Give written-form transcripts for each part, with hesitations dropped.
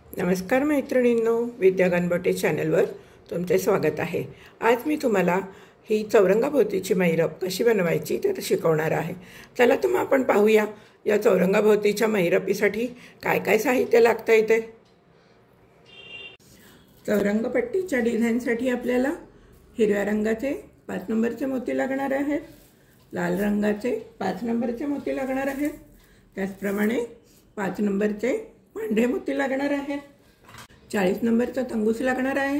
नमस्कार मैत्रिणींनो, विद्या गणबटे चॅनलवर तुमचे स्वागत आहे। आज मी तुम्हाला ही चौरंगाभोवतीची मैरप कशी बनवायची ते शिकवणार आहे। चला तर मग आपण पाहूया या चौरंगाभोवतीच्या मैरपीसाठी काय काय साहित्य लागतं इथे। चौरंगपट्टीच्या डिझाईनसाठी आपल्याला हिरव्या रंगाचे 5 नंबरचे मोती लागणार आहेत, लाल रंगाचे 5 नंबरचे मोती लागणार आहेत, त्याचप्रमाणे 5 नंबरचे पांढरे मोती लागणार आहेत, 40 नंबरचा तंगूस लागणार आहे,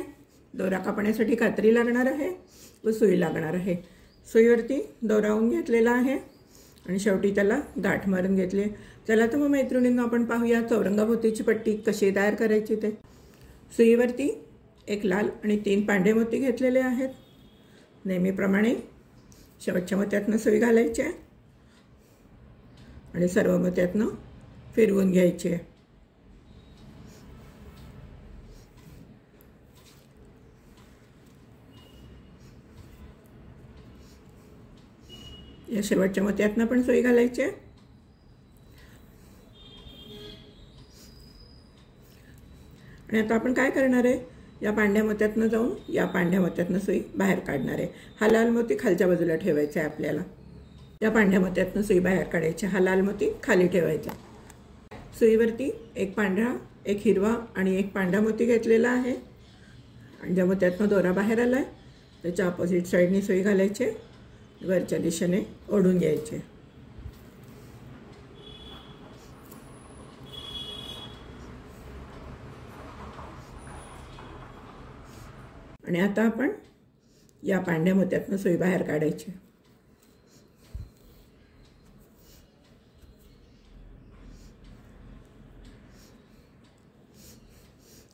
दोरा कापण्यासाठी कात्री लागणार आहे व सुई लागणार आहे। सुईवरती दोरावून घेतलेला आहे आणि शेवटी त्याला गाठ मारून घेतली। चला तर मग मैत्रिणींनो आपण पाहूया चौरंगाभोवतीची पट्टी कशी तयार करायची ते। सुईवरती एक लाल आणि 3 पांढरे मोती घेतलेले आहेत। नेहमीप्रमाणे शेवटच्या मोत्यातनं सुई घालायची आहे आणि सर्व मोत्यातनं फिरवून घ्यायची आहे। या शेवटच्या मोत्यातनं पण सुई घालायची आहे आणि आता आपण काय करणार आहे, या पांढऱ्या मोत्यातनं जाऊन या पांढऱ्या मोत्यातनं सुई बाहेर काढणार आहे। हा लाल मोती खालच्या बाजूला ठेवायचा आहे आपल्याला। या पांढऱ्या मोत्यातनं सुई बाहेर काढायची, हा लाल मोती खाली ठेवायचा। सुईवरती एक पांढरा, एक हिरवा आणि एक पांढरा मोती घेतलेला आहे आणि ज्या मोत्यातनं दोरा बाहेर आला आहे त्याच्या अपोजिट साईडने सुई घालायची, वरच्या दिशेने ओढून घ्यायचे। आणि आता आपण या पांढऱ्या मोत्यातनं सुई बाहेर काढायची।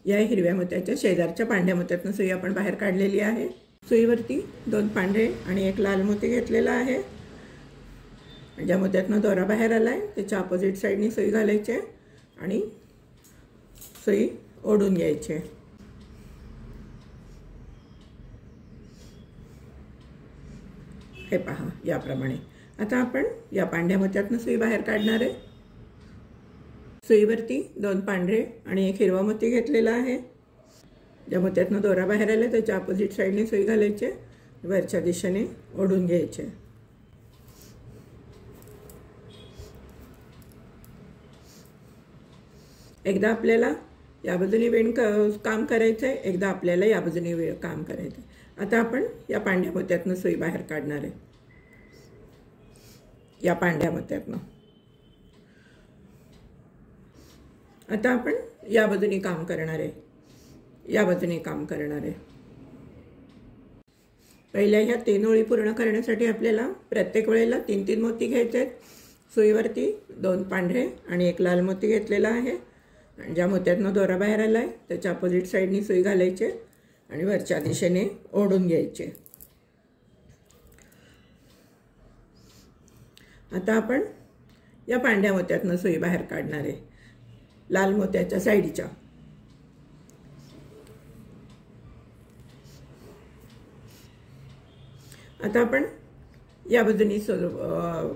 या हिरव्या मोत्याच्या शेजारच्या पांढऱ्या मोत्यातनं सुई आपण बाहेर काढलेली आहे। सुईवरती 2 पांढरे आणि एक लाल मोती घेतलेला आहे। ज्या मोत्यातनं दोरा बाहेर आला आहे त्याच्या अपोजिट साईडने सुई घालायची आणि सुई ओढून घ्यायची। हे पहा याप्रमाणे। आता आपण या पांढऱ्या मोत्यातनं सुई बाहेर काढणार आहे। सुईवरती 2 पांढरे आणि एक हिरवा मोती घेतलेला आहे। ज्या मोत्यातनं दोरा बाहेर आला त्याच्या अपोजिट साईडने सुई घालायची, वरच्या दिशेने ओढून घ्यायचे। एकदा आपल्याला या बाजूने विण काम करायचं आहे, एकदा आपल्याला या बाजूने काम करायचं आहे। आता आपण या पांढऱ्या मोत्यातनं सुई बाहेर काढणार आहे, या पांढऱ्या मोत्यातनं। आता आपण या बाजूने काम करणार आहे, या बाजूने काम करणार आहे। पहिल्या ह्या 3 ओळी पूर्ण करण्यासाठी आपल्याला प्रत्येक वेळेला 3-3 मोती घ्यायचे आहेत। सुईवरती 2 पांढरे आणि एक लाल मोती घेतलेला आहे आणि ज्या मोत्यातनं दोरा बाहेर आला आहे त्याच्या अपोजिट साईडने सुई घालायचे आणि वरच्या दिशेने ओढून घ्यायचे। आता आपण या पांढऱ्या मोत्यातनं सुई बाहेर काढणार आहे, लाल मोत्याच्या साईडच्या। आता आपण या बाजूने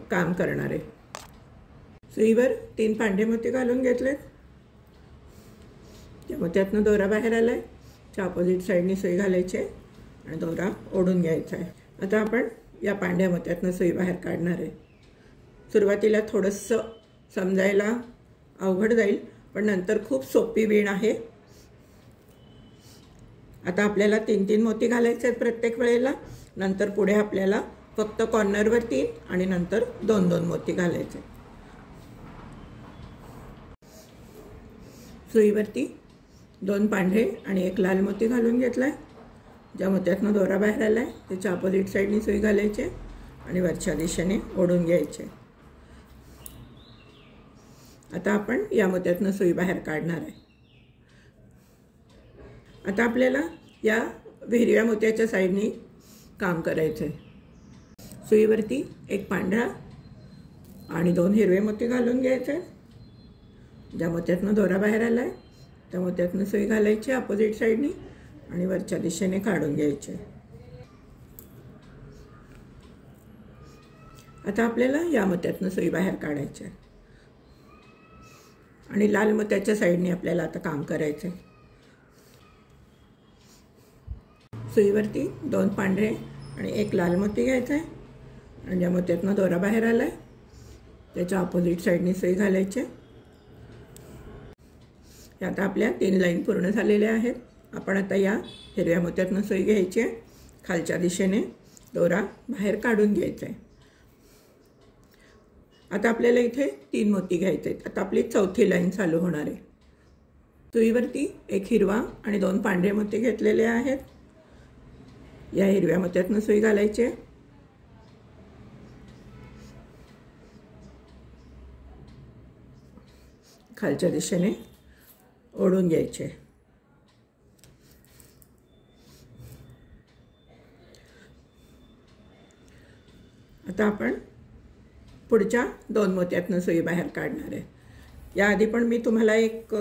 काम करणार आहे। सुईवर 3 पांढरे मोती घालून घेतलेत, त्या मोत्यातनं दोरा बाहेर आला आहे त्या अपोजिट साईडने सुई घालायची आणि दोरा ओढून घ्यायचा आहे। आता आपण या पांढऱ्या मोत्यातनं सुई बाहेर काढणार आहे। सुरुवातीला थोडंसं समजायला अवघड जाईल पण नंतर खूप सोपी विण आहे। आता आपल्याला 3-3 मोती घालायचे आहेत प्रत्येक वेळेला, नंतर पुढे आपल्याला फक्त कॉर्नरवर 3 आणि नंतर 2-2 मोती घालायचे। सुईवरती 2 पांढरे आणि एक लाल मोती घालून घेतलाय। ज्या मोत्यातनं दोरा बाहेर आलाय त्याच्या अपोजिट साईडने सुई घालायची आणि वरच्या दिशेने ओढून घ्यायचे। आता आपण या मोत्यातनं सुई बाहेर काढणार आहे। आता आपल्याला या हिरव्या मोत्याच्या साईडने काम करायचं आहे। सुईवरती एक पांढरा आणि 2 हिरवे मोती घालून घ्यायचे। ज्या मोत्यातनं दोरा बाहेर आला आहे त्या मोत्यातनं सुई घालायची अपोजिट साईडने आणि वरच्या दिशेने काढून घ्यायचे। आता आपल्याला या मोत्यातनं सुई बाहेर काढायची आहे। आणि लाल मोत्याच्या साईडने आपल्याला आता काम करायचं आहे. सुईवरती 2 पांढरे आणि 1 लाल मोती घ्यायचा आहे आणि ज्या मोत्यातनं दोरा बाहेर आला आहे त्याच्या ऑपोजिट साईडने सुई घालायची. आता आपल्या 3 लाईन पूर्ण झालेल्या आहेत. आपण आता या हिरव्या मोत्यातनं सुई घ्यायची आहे, खालच्या दिशेने दोरा बाहेर काढून घ्यायचा आहे. आता आपल्याला इथे 3 मोती घ्यायचे आहेत. आता आपली चौथी लाईन चालू होणार आहे. सुईवरती 1 हिरवा आणि 2 पांढरे मोती घेतलेले आहेत. या हिरव्या मोत्यातनं सुई घालायची आहे. खालच्या दिशेने ओढून घ्यायचे. आता आपण पुढच्या 2 मोत्यातनं सुई बाहेर काढणार आहे. याआधी पण मी तुम्हाला एक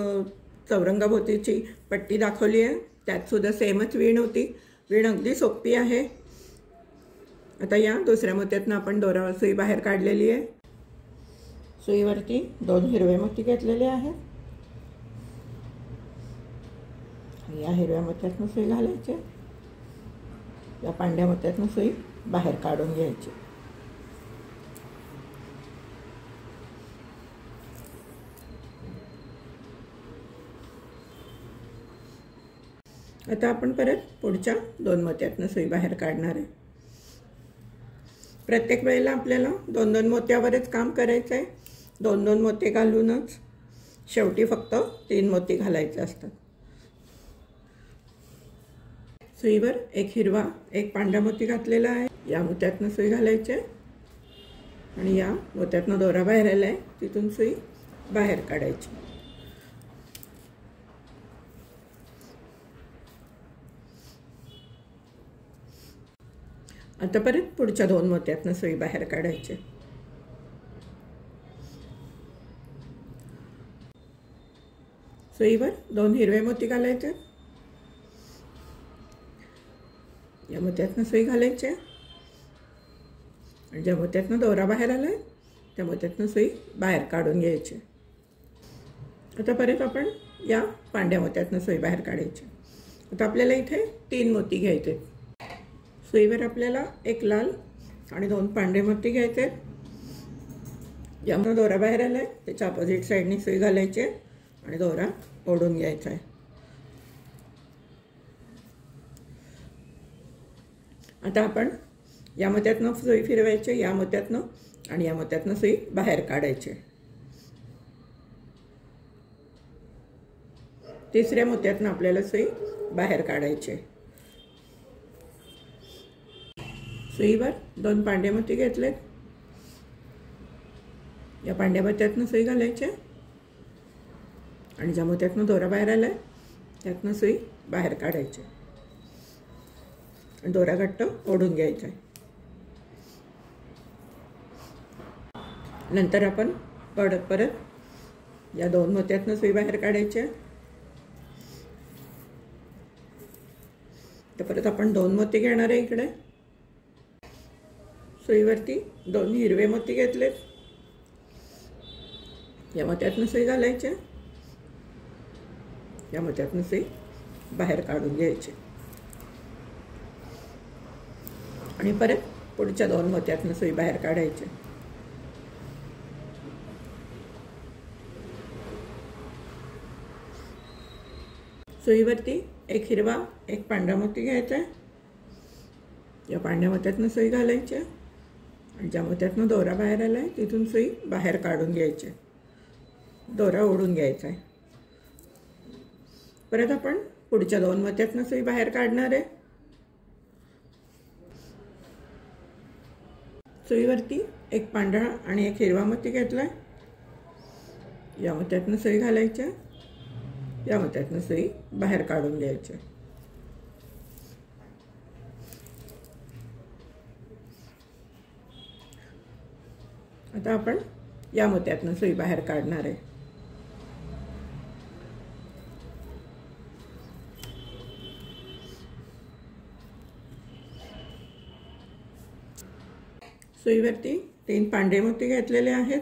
चौरंगाभोवतीची पट्टी दाखवली आहे, त्यात सुद्धा सेमच विण होती. विण अगदी सोपी आहे. आता या दुसऱ्या मोत्यातनं आपण दोरा सुई बाहेर काढलेली आहे. सुईवरती 2 हिरवे मोती घेतलेले आहेत. या हिरव्या मोत्यातनं सुई घालायची. या पांढऱ्या मोत्यातनं सुई बाहेर काढून घ्यायची. आता आपण परत पुढच्या 2 मोत्यातनं सुई बाहेर काढणार आहे. प्रत्येक वेळेला आपल्याला 2-2 मोत्यावरच काम करायचं आहे. 2-2 मोती घालूनच शेवटी फक्त 3 मोती घालायचे असतात. सुईवर 1 हिरवा 1 पांढरा मोती घातलेला आहे. या मोत्यातनं सुई घालायची आणि या मोत्यातनं दोरा बाहेर आला आहे तिथून सुई बाहेर काढायची. आता परत पुढच्या 2 मोत्यातनं सुई बाहेर काढायची. सुईवर 2 हिरवे मोती घालायचे. या मोत्यातनं सुई घालायची आणि ज्या मोत्यातनं दोरा बाहेर आला आहे त्या मोत्यातनं सुई बाहेर काढून घ्यायची. आता परत आपण या पांढऱ्या मोत्यातनं सुई बाहेर काढायची. आता आपल्याला इथे 3 मोती घ्यायचे. सुईवर आपल्याला 1 लाल आणि 2 पांढरे मोती घ्यायचे. ज्यामुळे दोरा बाहेर आला आहे त्याच्या ऑपोजिट साईडने सुई घालायची आणि दोरा ओढून घ्यायचा आहे. आता आपण या मोत्यातनं सुई फिरवायची, या मोत्यातनं आणि या मोत्यातनं सुई बाहेर काढायची. तिसऱ्या मोत्यातनं आपल्याला सुई बाहेर काढायची. सुईवर 2 पांढरे मोती घेतलेत. या पांढऱ्या मोत्यातनं सुई घालायची आणि ज्या मोत्यातनं दोरा बाहेर आला आहे त्यातनं सुई बाहेर काढायची. दोरा घट्ट ओढून घ्यायचा आहे. नंतर आपण परत या 2 मोत्यातनं सुई बाहेर काढायची. तर परत आपण 2 मोती घेणार आहे. इकडे सुईवरती 2 हिरवे मोती घेतलेत. या मोत्यातनं सुई घालायची. या मोत्यातनं सुई बाहेर काढून घ्यायची आणि परत पुढच्या 2 मोत्यातनं सुई बाहेर काढायची. सुईवरती 1 हिरवा 1 पांढरा मोती घ्यायचा. या पांढऱ्या मोत्यातनं सुई घालायची आणि ज्या मोत्यातनं दोरा बाहेर आला आहे तिथून सुई बाहेर काढून घ्यायची. दोरा ओढून घ्यायचा आहे. परत आपण पुढच्या 2 मोत्यातनं सुई बाहेर काढणार आहे. सुईवरती 1 पांढरा आणि 1 हिरवा मोती घेतला. या मोत्यातनं सुई घालायची. या मोत्यातनं सुई बाहेर काढून घ्यायची. आता आपण या मोत्यातनं सुई बाहेर काढणार आहे. सुईवरती 3 पांढरे मोती घेतलेले आहेत.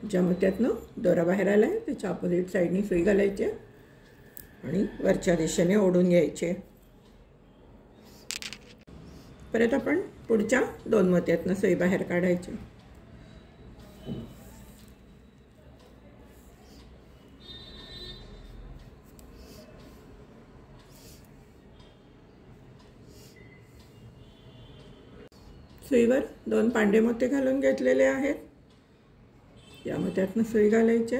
ज्या मोत्यातनं दोरा बाहेर आला आहे त्याच्या अपोजिट साईडनी सुई घालायची आणि वरच्या दिशेने ओढून घ्यायचे. परत आपण पुढच्या 2 मोत्यातनं सुई बाहेर काढायची. सुईवर 2 पांढरे मोती घालून घेतलेले आहेत. या मोत्यातनं सुई घालायची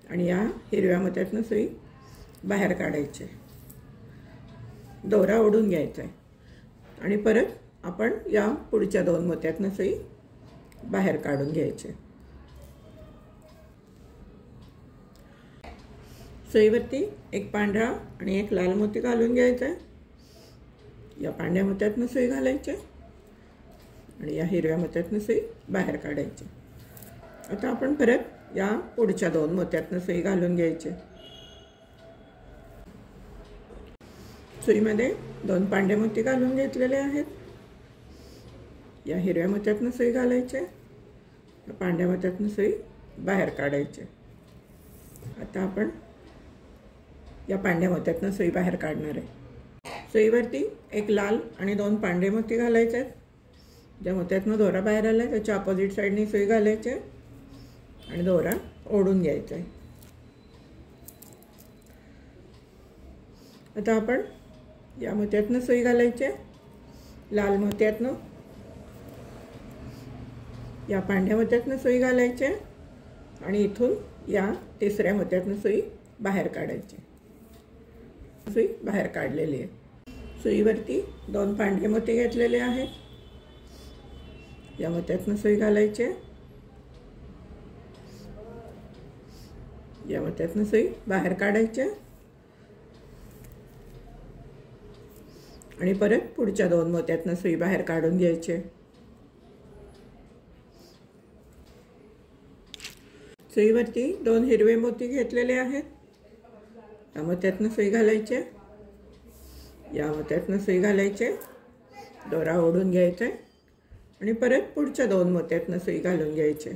आणि या हिरव्या मोत्यातनं सुई बाहेर काढायची. दोरा ओढून घ्यायचा आहे आणि परत आपण या पुढच्या 2 मोत्यातनं सुई बाहेर काढून घ्यायची. सुईवरती एक पांढरा आणि एक लाल मोती घालून घ्यायचा आहे. या पांढऱ्या मोत्यातनं सुई घालायची आणि या हिरव्या मोत्यातनं सुई बाहेर काढायची. आता आपण परत या पुढच्या 2 मोत्यातनं सुई घालून घ्यायची. सुईमध्ये 2 पांढरे मोती घालून घेतलेले आहेत. या हिरव्या मोत्यातनं सुई घालायचे, या पांढऱ्या मोत्यातनं सुई बाहेर काढायचे. आता आपण या पांढऱ्या मोत्यातनं सुई बाहेर काढणार आहे. सुईवरती एक लाल आणि 2 पांढरे मोती घालायचे आहेत. ज्या मोत्यातनं दोरा बाहेर आला आहे त्याच्या अपोजिट साईडनी सुई घालायचे आणि दोरा ओढून घ्यायचा आहे. आता आपण या मोत्यातनं सुई घालायचे, लाल मोत्यातनं, या पांढऱ्या मोत्यातनं सुई घालायचे आणि इथून या तिसऱ्या मोत्यातनं सुई बाहेर काढायची. सुई बाहेर काढलेली आहे. सुईवरती 2 पांढरे मोती घेतलेले आहेत. या मोत्यातनं सुई घालायचे, या मोत्यातनं सुई बाहेर काढायचे आणि परत पुढच्या 2 मोत्यातनं सुई बाहेर काढून घ्यायचे. सुईवरती 2 हिरवे मोती घेतलेले आहेत. या मोत्यातनं सुई घालायचे, या मोत्यातनं सुई घालायचे, दोरा ओढून घ्यायचा आणि परत पुढच्या 2 मोत्यातनं सुई घालून घ्यायचे.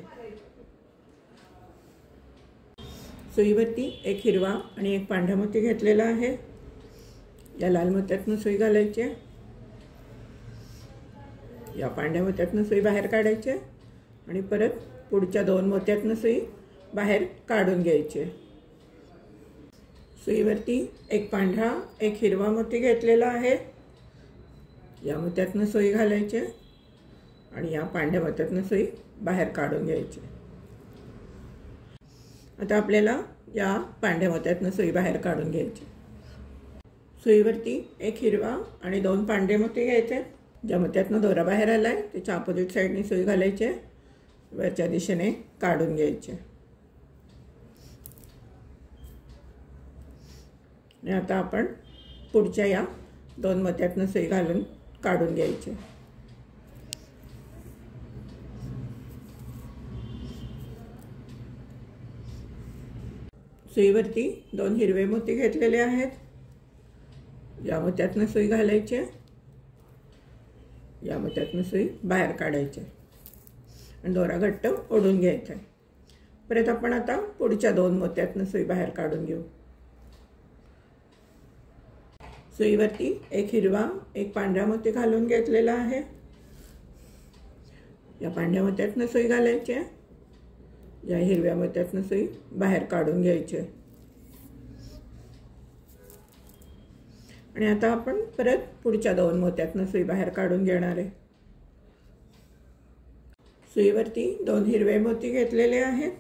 सुईवरती एक हिरवा आणि एक पांढरा मोती घेतलेला आहे. या लाल मोत्यातनं सुई घालायची, या पांढऱ्या मोत्यातनं सुई बाहेर काढायचे आणि परत पुढच्या 2 मोत्यातनं सुई बाहेर काढून घ्यायचे. सुईवरती एक पांढरा एक हिरवा मोती घेतलेला आहे. या मोत्यातनं सुई घालायचे आणि या पांढऱ्या मोत्यातनं सुई बाहेर काढून घ्यायची. आता आपल्याला या पांढऱ्या मोत्यातनं सुई बाहेर काढून घ्यायची. सुईवरती एक हिरवा आणि 2 पांढरे मोती घ्यायचे. ज्या मोत्यातनं दोरा बाहेर आला आहे त्याच्या अपोजिट साईडनी सुई घालायचे, वरच्या दिशेने काढून घ्यायचे. आणि आता आपण पुढच्या या 2 मोत्यातनं सुई घालून काढून घ्यायचे. सुईवरती 2 हिरवे मोती घेतलेले आहेत. या मोत्यातनं सुई घालायचे, या मोत्यातनं सुई बाहेर काढायचे आणि दोरा घट्ट ओढून घ्यायचा आहे. परत आपण आता पुढच्या 2 मोत्यातनं सुई बाहेर काढून घेऊ. सुईवरती एक हिरवा एक पांढरा मोती घालून घेतलेला आहे. या पांढऱ्या मोत्यातनं सुई घालायची, या हिरव्या मोत्यातनं सुई बाहेर काढून घ्यायचे आणि आता आपण परत पुढच्या 2 मोत्यातनं सुई बाहेर काढून घेणार आहे. सुईवरती 2 हिरवे मोती घेतलेले आहेत.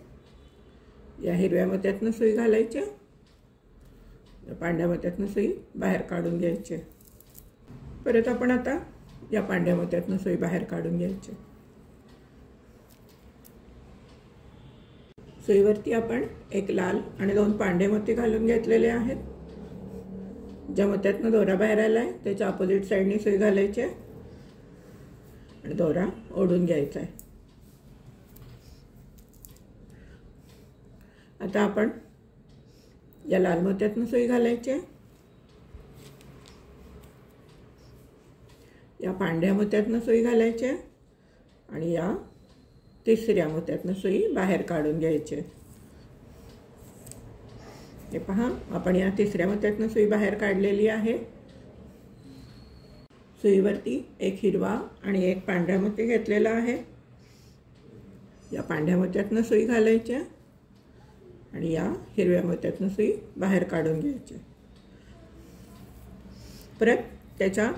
या हिरव्या मोत्यातनं सुई घालायची, या पांढऱ्या मोत्यातनं सुई बाहेर काढून घ्यायची. परत आपण आता या पांढऱ्या मोत्यातनं सुई बाहेर काढून घ्यायची. सुईवरती आपण एक लाल आणि 2 पांढरे मोती घालून घेतलेले आहेत. ज्या मोत्यातनं दोरा बाहेर आला आहे त्याच्या अपोजिट साईडनी सुई घालायची आणि दोरा ओढून घ्यायचा आहे. आता आपण या लाल मोत्यातनं सुई घालायची, या पांढऱ्या मोत्यातनं सुई घालायची आणि या तिसऱ्या मोत्यातनं सुई बाहेर काढून घ्यायची. हे पहा, आपण या तिसऱ्या मोत्यातनं सुई बाहेर काढलेली आहे. सुईवरती एक हिरवा आणि एक पांढरा मोती घेतलेला आहे. या पांढऱ्या मोत्यातनं सुई घालायची आणि या हिरव्या मोत्यातनं सुई बाहेर काढून घ्यायची. परत त्याच्या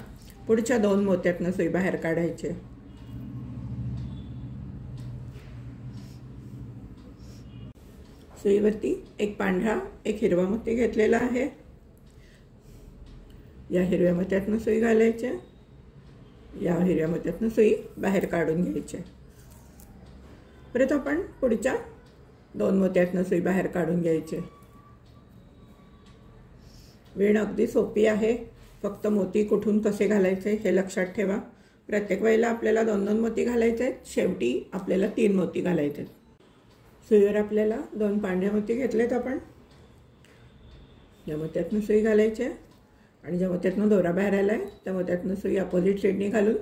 पुढच्या 2 मोत्यातनं सुई बाहेर काढायची. सुईवरती एक पांढरा एक हिरवा मोती घेतलेला आहे. या हिरव्या मोत्यातनं सुई घालायची. या हिरव्या मोत्यातनं सुई बाहेर काढून घ्यायची. परत आपण पुढच्या 2 मोत्यातनं सुई बाहेर काढून घ्यायची. विण अगदी सोपी आहे. फक्त मोती कुठून कसे घालायचे हे लक्षात ठेवा. प्रत्येक वेळेला आपल्याला 2-2 मोती घालायचे आहेत. शेवटी आपल्याला 3 मोती घालायचे आहेत. सुईवर आपल्याला 2 पांढरे मोती घेतलेत आपण. या मोत्यातनं सुई घालायची आणि ज्या मोत्यातनं दोरा बाहेर आला आहे त्या मोत्यातनं सुई अपोजिट साईडने घालून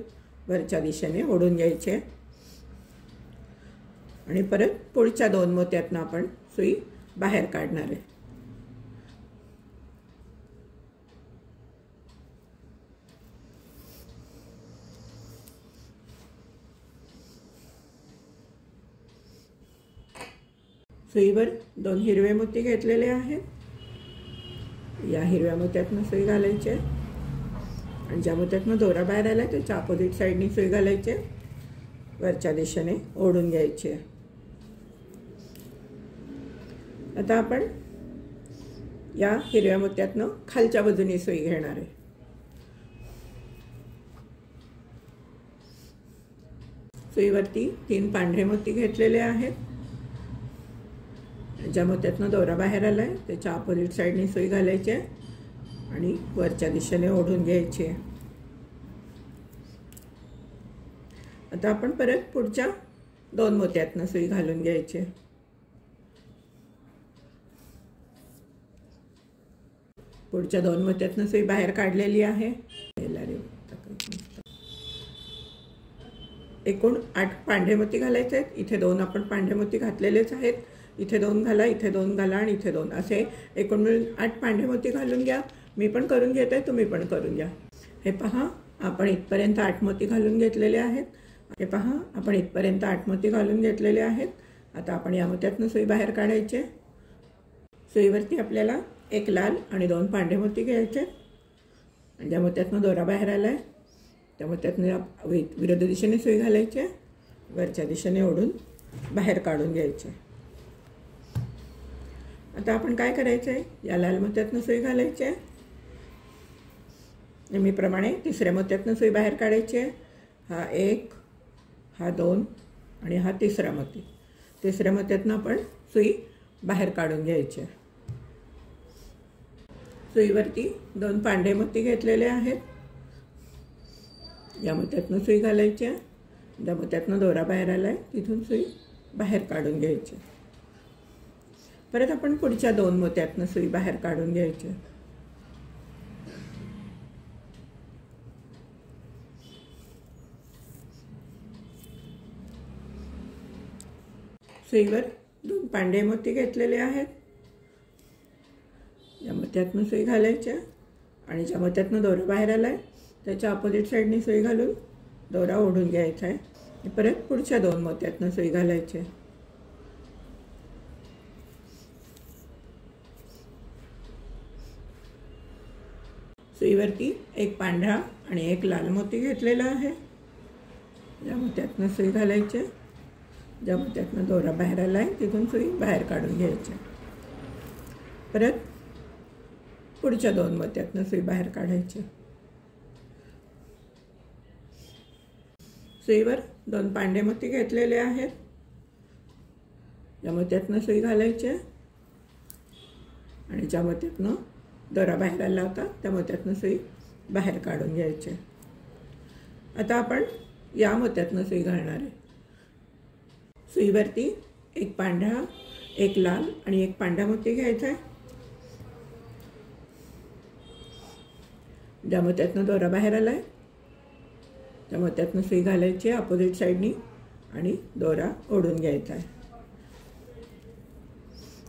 वरच्या दिशेने ओढून घ्यायची आणि परत पुढच्या 2 मोत्यातनं आपण सुई बाहेर काढणार आहे. सुईवर 2 हिरवे मोती घेतलेले आहेत. या हिरव्या मोत्यातनं सुई घालायची आणि ज्या मोत्यातनं दोरा बाहेर आला आहे त्याच्या अपोजिट साईडने सुई घालायची. वरच्या दिशेने ओढून घ्यायची. आता आपण या हिरव्या मोत्यातनं खालच्या बाजूने सुई घेणार आहे. सुईवरती 3 पांढरे मोती घेतलेले आहेत. ज्या मोत्यातनं दोरा बाहेर आला आहे त्याच्या अपोजिट साईडने सुई घालायची आणि वरच्या दिशेने ओढून घ्यायची. आता आपण परत पुढच्या 2 मोत्यातनं सुई घालून घ्यायची. पुढच्या 2 मोत्यातनं सुई बाहेर काढलेली आहे. एकूण 8 पांढरे मोती घालायचे आहेत. इथे 2 आपण पांढरे मोती घातलेलेच आहेत. इथे 2 घाला, इथे 2 घाला आणि इथे 2 असे एकूण मिळून 8 पांढरे मोती घालून घ्या. मी पण करून घेते, तुम्ही पण करून घ्या. हे पहा, आपण इथपर्यंत 8 मोती घालून घेतलेले आहेत. हे पहा, आपण इथपर्यंत 8 मोती घालून घेतलेले आहेत. आता आपण या मोत्यातनं सुई बाहेर काढायचे. सुईवरती आपल्याला 1 लाल आणि 2 पांढरे मोती घ्यायचे आणि ज्या मोत्यातनं दोरा बाहेर आला आहे त्या मोत्यातनं विरुद्ध दिशेने सुई घालायची. वरच्या दिशेने ओढून बाहेर काढून घ्यायचे. आता आपण काय करायचं आहे, या लाल मोत्यातनं सुई घालायची आहे. नेहमीप्रमाणे तिसऱ्या मोत्यातनं सुई बाहेर काढायची आहे. हा 1, हा 2 आणि हा तिसरा मोती. तिसऱ्या मोत्यातनं आपण सुई बाहेर काढून घ्यायची. सुईवरती 2 पांढरे मोती घेतलेले आहेत. या मोत्यातनं सुई घालायची. ज्या मोत्यातनं दोरा बाहेर आला आहे तिथून सुई बाहेर काढून घ्यायची. परत आपण पुढच्या 2 मोत्यातनं सुई बाहेर काढून घ्यायची. सुईवर 2 पांढरे मोती घेतलेले आहेत. या मोत्यातनं सुई घालायच्या आणि ज्या मोत्यातनं दोरा बाहेर आला आहे त्याच्या अपोजिट साईडने सुई घालून दोरा ओढून घ्यायचा आहे. परत पुढच्या 2 मोत्यातनं सुई घालायची. सुईवरती 1 पांढरा आणि 1 लाल मोती घेतलेला आहे. या मोत्यातनं सुई घालायची. ज्या मोत्यातनं दोरा बाहेर आला आहे तिथून सुई बाहेर काढून घ्यायची. परत पुढच्या 2 मोत्यातनं सुई बाहेर काढायची. सुईवर 2 पांढरे मोती घेतलेले आहेत. या मोत्यातनं सुई घालायची आणि ज्या मोत्यातनं दोरा बाहेर आला होता त्या मोत्यातनं सुई बाहेर काढून घ्यायची. आता आपण या मोत्यातनं सुई घालणार आहे. सुईवरती 1 पांढरा 1 लाल आणि 1 पांढरा मोती घ्यायचा आहे. ज्या मोत्यातनं दोरा बाहेर आला आहे त्या मोत्यातनं सुई घालायची अपोजिट साईडनी आणि दोरा ओढून घ्यायचा आहे.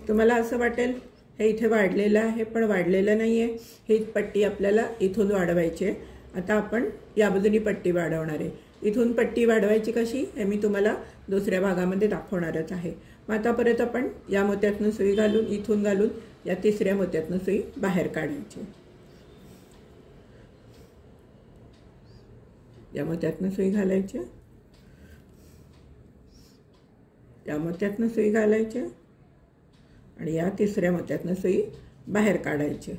तुम्हाला असं वाटेल हे इथे वाढलेलं आहे, पण वाढलेलं नाही आहे. ही पट्टी आपल्याला इथून वाढवायची आहे. आता आपण या बाजूनी पट्टी वाढवणार आहे. इथून पट्टी वाढवायची कशी हे मी तुम्हाला दुसऱ्या भागामध्ये दाखवणारच आहे. मग आता परत आपण या मोत्यातनं सुई घालून इथून घालून या तिसऱ्या मोत्यातनं सुई बाहेर काढायची. या मोत्यातनं सुई घालायची, या मोत्यातनं सुई घालायची आणि या तिसऱ्या मोत्यातनं सुई बाहेर काढायची.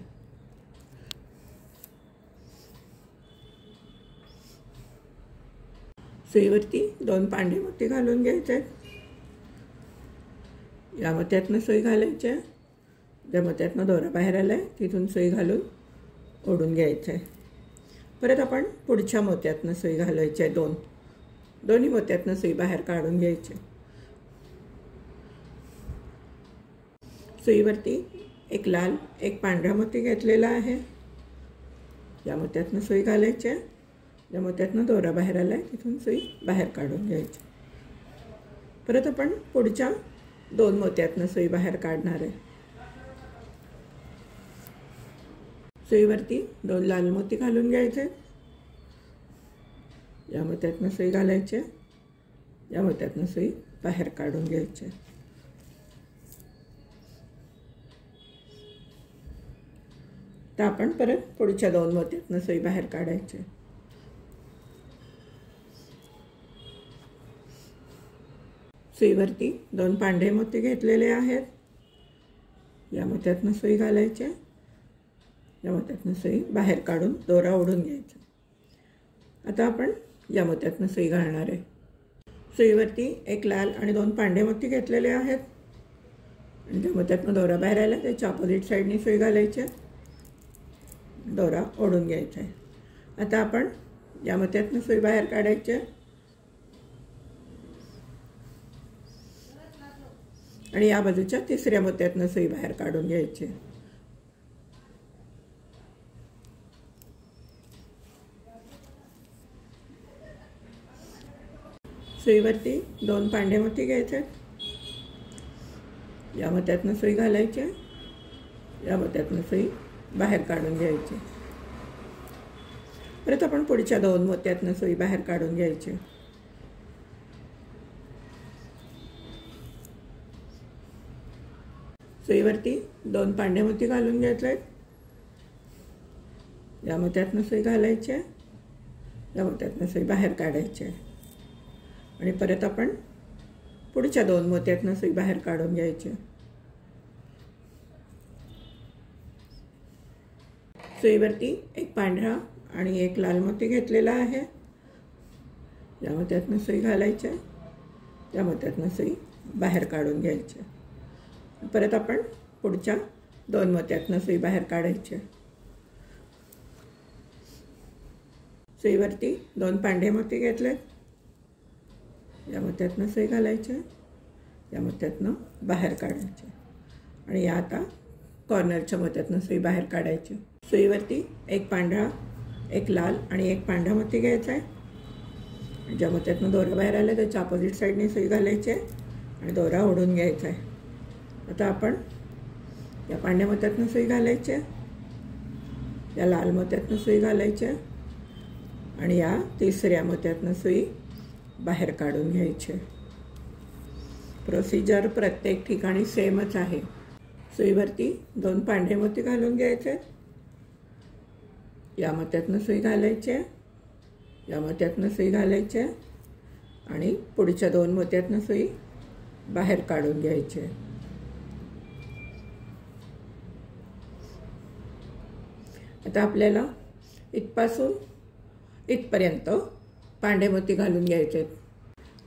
सुईवरती 2 पांढरे मोती घालून घ्यायचे. या मोत्यातनं सुई घालायची, ज्या मोत्यातनं दोरा बाहेर आला आहे तिथून सुई घालून ओढून घ्यायचं आहे. परत आपण पुढच्या मोत्यातनं सुई घालायची आहे. दोन्ही मोत्यातनं सुई बाहेर काढून घ्यायची. सुईवरती एक लाल एक पांढरा मोती घेतलेला आहे. या मोत्यातनं सुई घालायची, ज्या मोत्यातनं दोरा बाहेर आला आहे तिथून सुई बाहेर काढून घ्यायची. परत आपण पुढच्या 2 मोत्यातनं सुई बाहेर काढणार आहे. सुईवरती 2 लाल मोती घालून घ्यायचे. या मोत्यातनं सुई घालायची, या मोत्यातनं सुई बाहेर काढून घ्यायची. तर आपण परत पुढच्या 2 मोत्यातनं सुई बाहेर काढायची. सुईवरती 2 पांढरे मोती घेतलेले आहेत. या मोत्यातनं सुई घालायची, या मोत्यातनं सुई बाहेर काढून दोरा ओढून घ्यायचा. आता आपण या मोत्यातनं सुई घालणार आहे. सुईवरती एक लाल आणि 2 पांढरे मोती घेतलेले आहेत. आणि ज्या मोत्यातनं दोरा बाहेर आला त्याच्या ऑपोजिट साईडनी सुई घालायची, दोरा ओढून घ्यायचा आहे. आता आपण या मोत्यातनं सुई बाहेर काढायची आणि या बाजूच्या तिसऱ्या मोत्यातनं सुई बाहेर काढून घ्यायची. सुईवरती 2 पांढरे मोती घ्यायचे. या मोत्यातनं सुई घालायची, या मोत्यातनं सुई बाहेर काढून घ्यायची. परत आपण पुढच्या 2 मोत्यातनं सुई बाहेर काढून घ्यायची. सुईवरती 2 पांढरे मोती घालून घ्यायचे. या मोत्यातनं सुई घालायची, या मोत्यातनं सुई बाहेर काढायची आणि परत आपण पुढच्या 2 मोत्यातनं सुई बाहेर काढून घ्यायची. सुईवरती एक पांढरा आणि एक लाल मोती घेतलेला आहे. या मोत्यातनं सुई घालायची, या मोत्यातनं सुई बाहेर काढून घ्यायची. परत आपण पुढच्या 2 मोत्यातनं सुई बाहेर काढायची. सुईवरती 2 पांढरे मोती घेतले. या मोत्यातनं सुई घालायची, या मोत्यातनं बाहेर काढायचे आणि या आता कॉर्नरच्या मोत्यातनं सुई बाहेर काढायची. सुईवरती एक पांढरा एक लाल आणि एक पांढरा मोती घ्यायचा आहे. ज्या मोत्यातनं दोरा बाहेर आला त्याच्या ऑपोजिट साईडने सुई घालायची आणि दोरा ओढून घ्यायचा आहे. आता आपण या पांढऱ्या मोत्यातनं सुई घालायची, या लाल मोत्यातनं सुई घालायची आणि या तिसऱ्या मोत्यातनं सुई बाहेर काढून घ्यायची. प्रोसिजर प्रत्येक ठिकाणी सेमच आहे. सुईवरती 2 पांढरे मोती घालून घ्यायचे. या मोत्यातनं सुई घालायची, या मोत्यातनं सुई घालायची आणि पुढच्या 2 मोत्यातनं सुई बाहेर काढून घ्यायची. आता आपल्याला इथपासून इथपर्यंत पांढरे मोती घालून घ्यायचे.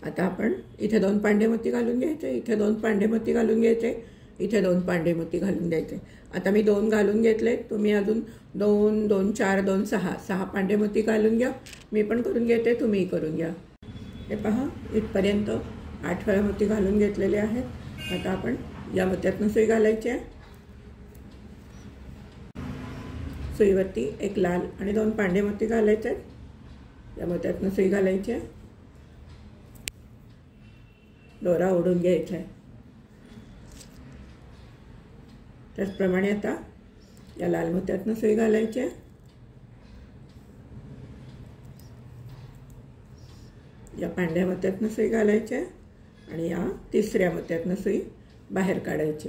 आता आपण इथे 2 पांढरे मोती घालून घ्यायचे, इथे 2 पांढरे मोती घालून घ्यायचे, इथे 2 पांढरे मोती घालून द्यायचे. आता मी 2 घालून घेतले, तुम्ही अजून 2 2 4 2 6 पांढरे मोती घालून घ्या. मी पण करून घेते, तुम्हीही करून घ्या. हे पहा इथपर्यंत 8 वेळा मोती घालून घेतलेले आहेत. आता आपण या मोत्यातनं सुई घालायची आहे. सुईवरती एक लाल आणि 2 पांढरे मोती घालायचे आहेत. या मोत्यातनं सुई घालायची आहे, दोरा ओढून घ्यायचा आहे। त्याचप्रमाणे आता या लाल मोत्यातनं सुई घालायची आहे, या पांढऱ्या मोत्यातनं सुई घालायची आहे आणि या तिसऱ्या मोत्यातनं सुई बाहेर काढायची।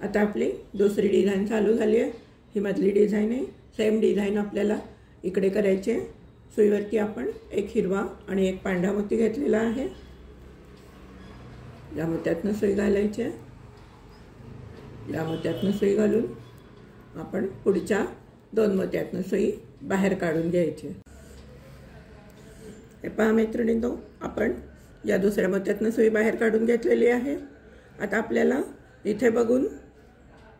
आता आपली दुसरी डिझाईन चालू झाली आहे। ही मधली डिझाईन आहे। सेम डिझाईन आपल्याला इकडे करायची आहे। सुईवरती आपण एक हिरवा आणि एक पांढरा मोती घेतलेला आहे, या मोत्यातनं सुई घालायची आहे, या मोत्यातनं सुई घालून आपण पुढच्या 2 मोत्यातनं सुई बाहेर काढून घ्यायची। हे पहा मैत्रिणींनो, आपण या दुसऱ्या मोत्यातनं सुई बाहेर काढून घेतलेली आहे। आता आपल्याला इथे बघून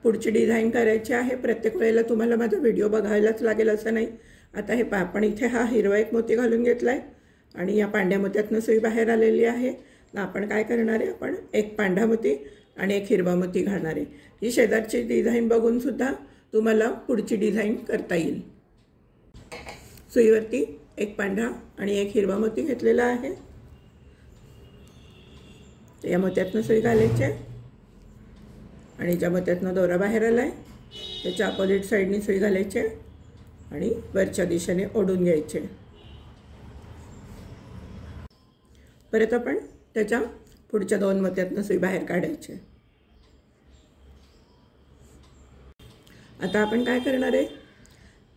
पुढची डिझाईन करायची आहे। प्रत्येक वेळेला तुम्हाला माझा व्हिडिओ बघायलाच लागेल असं नाही। आता हे पहा, आपण इथे हा हिरवा एक मोती घालून घेतला आहे आणि या पांढऱ्या मोत्यातनं सुई बाहेर आलेली आहे। आपण काय करणार आहे, आपण एक पांढरा मोती आणि एक हिरवा मोती घालणार आहे। ही शेजारची डिझाईन बघून सुद्धा तुम्हाला पुढची डिझाईन करता येईल। सुईवरती एक पांढरा आणि एक हिरवा मोती घेतलेला आहे, या मोत्यातनं सुई घालायची आहे आणि ज्या मोत्यातनं दोरा बाहेर आला आहे त्याच्या अपोजिट साईडनी सुई घालायची आहे आणि वरच्या दिशेने ओढून घ्यायचे। परत आपण त्याच्या पुढच्या 2 मोत्यातनं सुई बाहेर काढायची। आता आपण काय करणार आहे,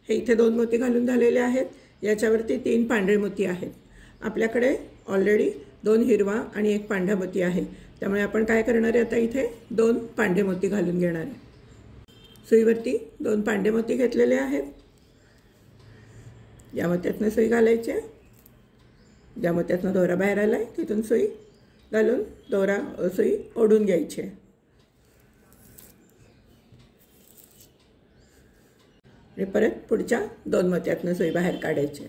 हे इथे 2 मोती घालून झालेले आहेत, याच्यावरती 3 पांढरे मोती आहेत। आपल्याकडे ऑलरेडी 2 हिरवा आणि 1 पांढरा मोती आहे, त्यामुळे आपण काय करणार आहे, आता इथे 2 पांढरे मोती घालून घेणार आहे। सुईवरती 2 पांढरे मोती घेतलेले आहेत, या मोत्यातनं सुई घालायची, ज्या मोत्यातनं दोरा बाहेर आला आहे तिथून सुई घालून सुई ओढून घ्यायची आणि परत पुढच्या 2 मोत्यातनं सुई बाहेर काढायची।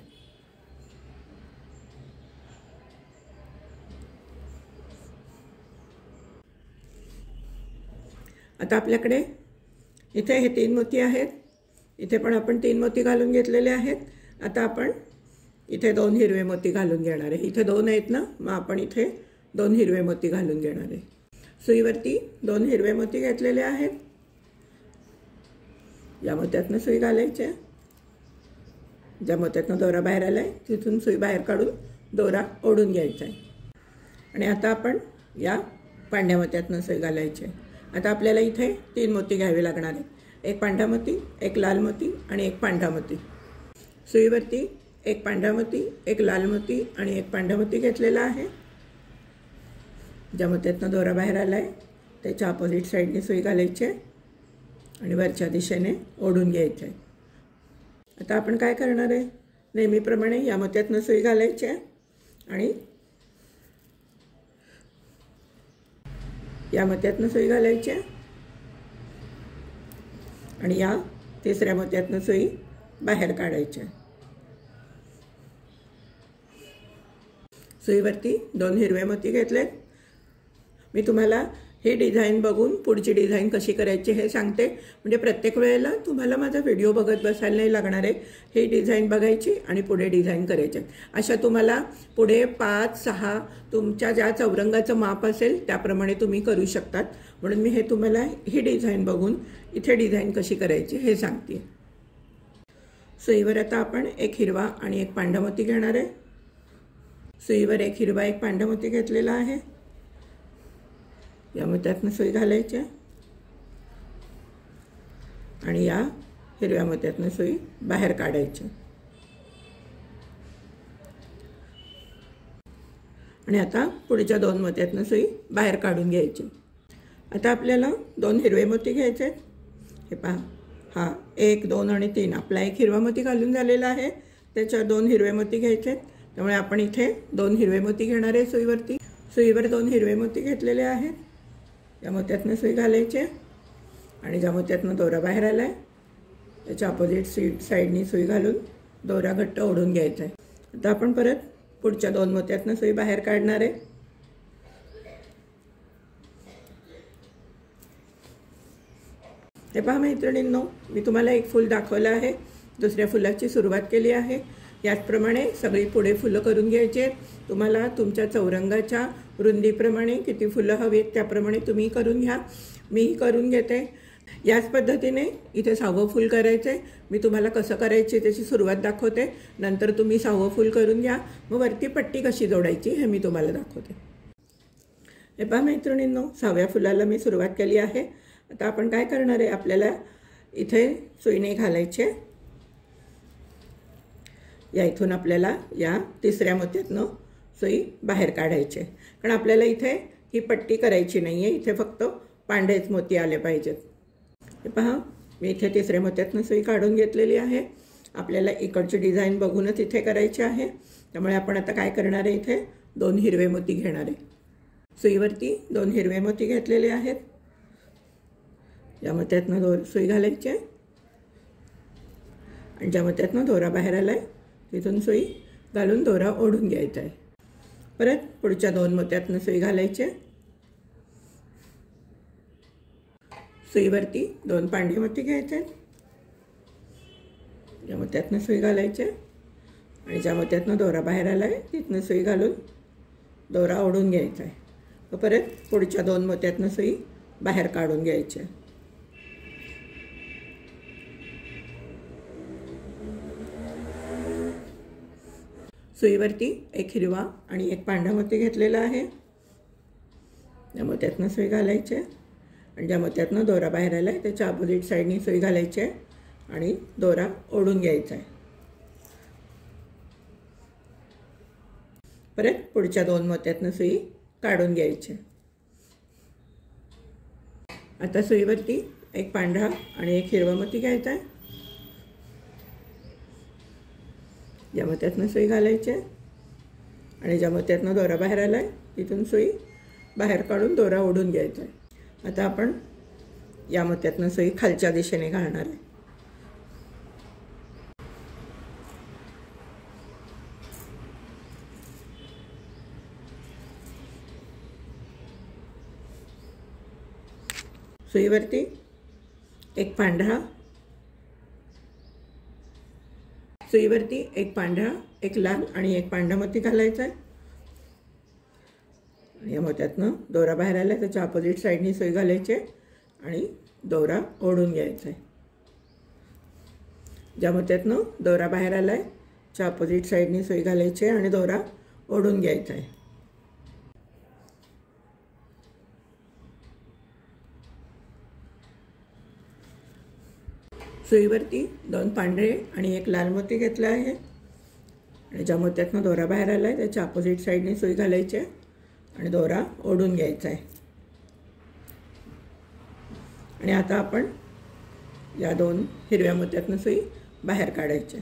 आता आपल्याकडे इथे हे 3 मोती आहेत, इथे पण आपण 3 मोती घालून घेतलेले आहेत। आता आपण इथे 2 हिरवे मोती घालून घेणार आहे। इथे 2 आहेत ना, मग आपण इथे 2 हिरवे मोती घालून घेणार आहे। सुईवरती 2 हिरवे मोती घेतलेले आहेत, या मोत्यातनं सुई घालायची, ज्या मोत्यातनं दोरा बाहेर आला आहे तिथून सुई बाहेर काढून दोरा ओढून घ्यायचा आहे आणि आता आपण या पांढऱ्या मोत्यातनं सुई घालायची। आता आपल्याला इथे 3 मोती घ्यावे लागणार आहेत, एक पांढरा मोती, एक लाल मोती आणि एक पांढरा मोती। सुईवरती एक पांढरा मोती, एक लाल मोती आणि एक पांढरा मोती घेतलेला आहे, ज्या मोत्यातनं दोरा बाहेर आला आहे त्याच्या अपोजिट साईडने सुई घालायची आणि वरच्या दिशेने ओढून घ्यायचं आहे। आता आपण काय करणार आहे, नेहमीप्रमाणे या मोत्यातनं सुई घालायची आणि या मोत्यातनं सुई घालायची आणि या तिसऱ्या मोत्यातनं सुई बाहेर काढायची। सुईवरती 2 हिरवे मोती घेतलेत। मी तुम्हाला ही डिझाईन बघून पुढची डिझाईन कशी करायची हे सांगते, म्हणजे प्रत्येक वेळेला तुम्हाला माझा व्हिडिओ बघत बसायला नाही लागणार आहे। ही डिझाईन बघायची आणि पुढे डिझाईन करायची। अशा तुम्हाला पुढे 5-6 तुमच्या ज्या चौरंगाचं माप असेल त्याप्रमाणे तुम्ही करू शकतात, म्हणून मी हे तुम्हाला ही डिझाईन बघून इथे डिझाईन कशी करायची हे सांगते। सुईवर आता आपण एक हिरवा आणि एक पांढरा मोती घेणार आहे। सुईवर एक हिरवा एक पांढरा मोती घेतलेला आहे, या मोत्यातनं सुई घालायची आणि या हिरव्या मोत्यातनं सुई बाहेर काढायची आणि आता पुढच्या 2 मोत्यातनं सुई बाहेर काढून घ्यायची। आता आपल्याला 2 हिरवे मोती घ्यायचे। हे पहा, हा 1, 2 आणि 3 आपला एक हिरवा मोती घालून झालेला आहे, त्याच्यावर 2 हिरवे मोती घ्यायचे। त्यामुळे आपण इथे 2 हिरवे मोती घेणार आहे। सुईवरती सुईवर 2 हिरवे मोती घेतलेले आहेत, या मोत्यातनं सुई घालायची आणि ज्या मोत्यातनं दोरा बाहेर आला आहे त्याच्या अपोजिट साईडनी सुई घालून दोरा घट्ट ओढून घ्यायचा आहे। आता आपण परत पुढच्या 2 मोत्यातनं सुई बाहेर काढणार आहे। हे पहा मैत्रिणींनो, मी तुम्हाला एक फूल दाखवलं आहे, दुसऱ्या फुलाची सुरुवात केली आहे। याचप्रमाणे सगळी पुढे फुलं करून घ्यायची आहेत. तुम्हाला तुमच्या चौरंगाच्या रुंदीप्रमाणे किती फुलं हवीत त्याप्रमाणे तुम्ही करून घ्या. मीही करून घेते. याच पद्धतीने इथे 6वं फूल करायचं आहे. मी तुम्हाला कसं करायचे त्याची सुरुवात दाखवते. नंतर तुम्ही 6वं फूल करून घ्या. मग वरती पट्टी कशी जोडायची हे मी तुम्हाला दाखवते. हे पहा मैत्रिणींनो, 6व्या फुलाला मी सुरुवात केली आहे. आता आपण काय करणार आहे, आपल्याला इथे सुईने घालायचे. या इथून आपल्याला या 3ऱ्या मोत्यातनं सुई बाहेर काढायची, कारण आपल्याला इथे ही पट्टी करायची नाही आहे. इथे फक्त पांढरेच मोती आले पाहिजेत. हे पहा, मी इथे 3ऱ्या मोत्यातनं सुई काढून घेतलेली आहे. आपल्याला इकडची डिझाईन बघूनच इथे करायची आहे. त्यामुळे आपण आता काय करणार आहे, इथे 2 हिरवे मोती घेणार आहे. सुईवरती 2 हिरवे मोती घेतलेले आहेत. या मोत्यातनं सुई घालायची आहे आणि ज्या मोत्यातनं दोरा बाहेर आला आहे तिथून सुई घालून दोरा ओढून घ्यायचा आहे. परत पुढच्या 2 मोत्यातनं सुई घालायची आहे. सुईवरती 2 पांढरे मोती घ्यायचे आहेत. या मोत्यातनं सुई घालायची आहे आणि ज्या मोत्यातनं दोरा बाहेर आला आहे तिथनं सुई घालून दोरा ओढून घ्यायचा आहे. व परत पुढच्या 2 मोत्यातनं सुई बाहेर काढून घ्यायची आहे. सुईवरती 1 हिरवा आणि 1 पांढरा मोती घेतलेला आहे. या मोत्यातनं सुई घालायची आहे आणि ज्या मोत्यातनं दोरा बाहेर आला आहे त्याच्या अपोजिट साईडनी सुई घालायची आहे आणि दोरा ओढून घ्यायचा आहे. परत पुढच्या 2 मोत्यातनं सुई काढून घ्यायची. आता सुईवरती 1 पांढरा आणि 1 हिरवा मोती घ्यायचा आहे. या मोत्यातनं सुई घालायची आहे आणि ज्या मोत्यातनं दोरा बाहेर आला आहे तिथून सुई बाहेर काढून दोरा ओढून घ्यायचा आहे. आता आपण या मोत्यातनं सुई खालच्या दिशेने घालणार आहे. सुईवरती 1 पांढरा, सुईवरती 1 पांढरा, 1 लाल आणि 1 पांढरा मोती घालायचा आहे. या मोत्यातनं दोरा बाहेर आला आहे त्याच्या अपोजिट साईडनी सुई घालायची आहे आणि दोरा ओढून घ्यायचा आहे. ज्या मोत्यातनं दोरा बाहेर आला आहे त्या अपोजिट साईडनी सुई घालायची आहे आणि दोरा ओढून घ्यायचा आहे. सुईवरती 2 पांढरे आणि 1 लाल मोती घेतला आहे आणि ज्या मोत्यातनं दोरा बाहेर आला आहे त्याच्या अपोजिट साईडने सुई घालायची आहे आणि दोरा ओढून घ्यायचा आहे. आणि आता आपण या 2 हिरव्या मोत्यातनं सुई बाहेर काढायची.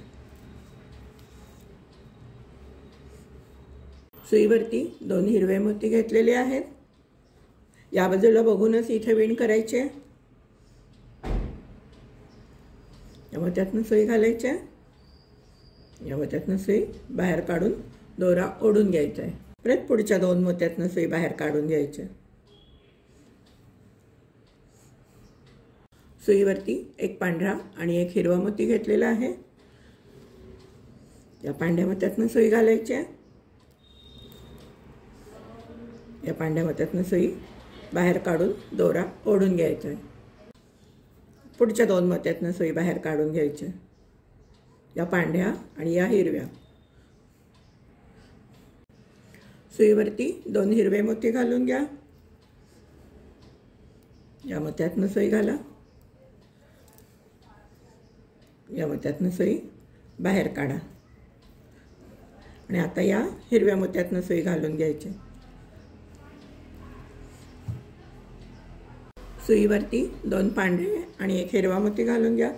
सुईवरती 2 हिरवे मोती घेतलेले आहेत. या बाजूला बघूनच इथे विण करायची आहे. या मोत्यातनं सुई घालायची आहे. या मोत्यातनं सुई बाहेर काढून दोरा ओढून घ्यायचा आहे. परत पुढच्या 2 मोत्यातनं सुई बाहेर काढून घ्यायची. सुईवरती 1 पांढरा आणि 1 हिरवा मोती घेतलेला आहे. या पांढऱ्या मोत्यातनं सुई घालायची आहे. या पांढऱ्या मोत्यातनं सुई बाहेर काढून दोरा ओढून घ्यायचा आहे. पुढच्या 2 मोत्यातनं सुई बाहेर काढून घ्यायची. या पांढऱ्या आणि या हिरव्या. सुईवरती 2 हिरवे मोती घालून घ्या. या मोत्यातनं सुई घाला. या मोत्यातनं सुई बाहेर काढा आणि आता या हिरव्या मोत्यातनं सुई घालून घ्यायची. सुईवरती 2 पांढरे आणि 1 हिरवा मोती घालून घ्या.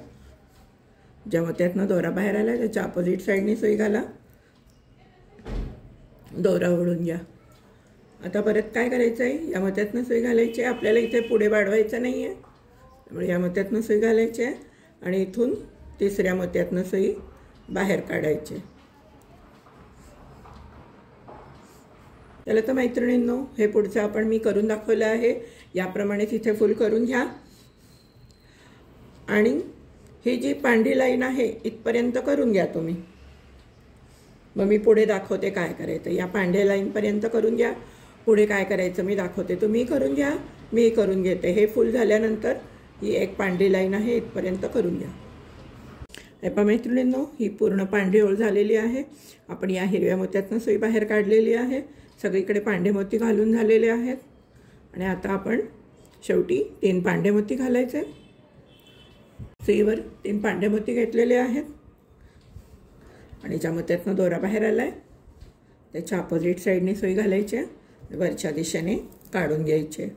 ज्या मोत्यातनं दोरा बाहेर आला त्याच्या अपोजिट साईडने सुई घाला. दोरा ओढून घ्या. आता परत काय करायचं आहे, या मोत्यातनं सुई घालायची आहे. आपल्याला इथे पुढे वाढवायचं नाही आहे त्यामुळे या मोत्यातनं सुई घालायची आहे आणि इथून 3ऱ्या मोत्यातनं सुई बाहेर काढायची. त्याला तर मैत्रिणींनो, हे पुढचं आपण मी करून दाखवलं आहे. याप्रमाणेच इथे फुल करून घ्या आणि ही जी पांढरी लाईन आहे इथपर्यंत करून घ्या तुम्ही. मग मी पुढे दाखवते काय करायचं. या पांढऱ्या लाईनपर्यंत करून घ्या. पुढे काय करायचं मी दाखवते, तुम्ही करून घ्या, मी करून घेते. हे फुल झाल्यानंतर ही एक पांढरी लाईन आहे, इथपर्यंत करून घ्या. हे पहा मैत्रिणींनो, ही पूर्ण पांढरी ओळ झालेली आहे. आपण या हिरव्या मोत्यातनं सुई बाहेर काढलेली आहे. सगळीकडे पांढरे मोती घालून झालेले आहेत. आणि आता आपण शेवटी 3 पांढरे मोती घालायचे. सुईवर 3 पांढरे मोती घेतलेले आहेत. आणि ज्या मोत्यातनं दोरा बाहेर आला आहे त्याच्या अपोजिट साईडने सुई घालायची, वरच्या दिशेने काढून घ्यायचे.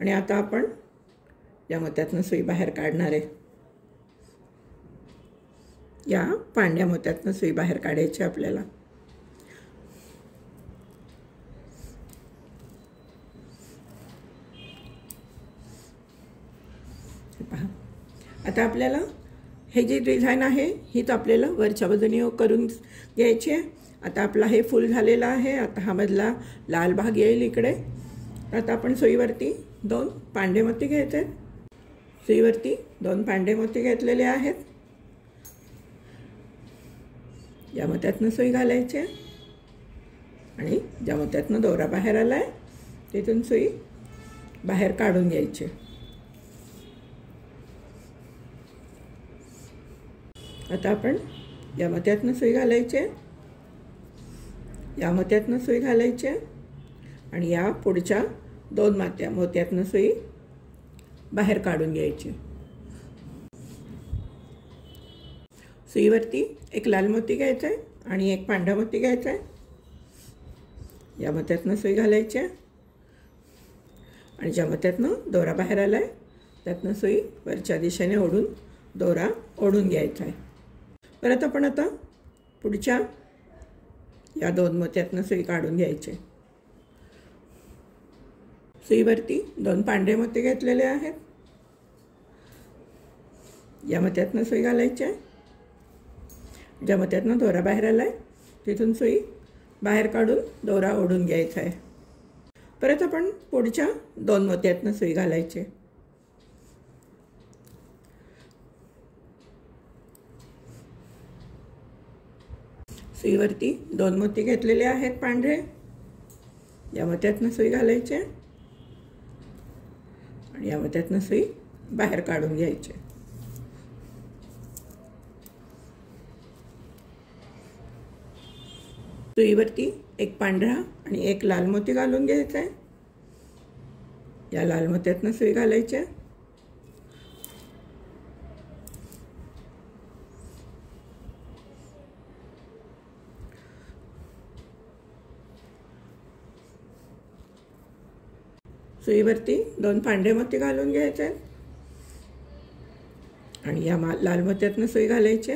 आणि आता आपण या मोत्यातनं सुई बाहेर काढणार आहे. या पांढऱ्या मोत्यातनं सुई बाहेर काढायची आपल्याला. पहा, आता आपल्याला हे जी डिझाईन आहे हीच आपल्याला वरच्या बाजूने करून घ्यायची आहे. आता आपला हे फुल झालेला आहे. आता हा मधला लाल भाग येईल इकडे. आता आपण सुईवरती 2 पांढरे मोती घ्यायचे. सुईवरती 2 पांढरे मोती घेतलेले आहेत. या मोत्यातनं सुई घालायची आणि ज्या मोत्यातनं दोरा बाहेर आला आहे तिथून सुई बाहेर काढून घ्यायची. आता आपण या मोत्यातनं सुई घालायची, या मोत्यातनं सुई घालायची आणि या पुढच्या 2 मोत्यातनं सुई बाहेर काढून घ्यायची. सुईवरती एक लाल मोती घ्यायचा आहे आणि एक पांढरा मोती घ्यायचा आहे. या मोत्यातनं सुई घालायची आणि ज्या मोत्यातनं दोरा बाहेर आला आहे त्यातनं सुई वरच्या दिशेने ओढून दोरा ओढून घ्यायचा आहे. परत आपण आता पुढच्या या 2 मोत्यातनं सुई काढून घ्यायची. सुईवरती 2 पांढरे मोती घेतलेले आहेत. या मोत्यातनं सुई घालायची आहे. ज्या मोत्यातनं दोरा बाहेर आला आहे तिथून सुई बाहेर काढून दोरा ओढून घ्यायचा आहे. परत आपण पुढच्या 2 मोत्यातनं सुई घालायची. सुईवरती 2 मोती घेतलेले आहेत पांढरे. या मोत्यातनं सुई घालायची आणि या मोत्यातनं सुई बाहेर काढून घ्यायची. सुईवरती एक पांढरा आणि एक लाल मोती घालून घ्यायचा आहे. या लाल मोत्यातनं सुई घालायची. सुईवरती 2 पांढरे मोती घालून घ्यायचे आणि या लाल मोत्यातनं सुई घालायची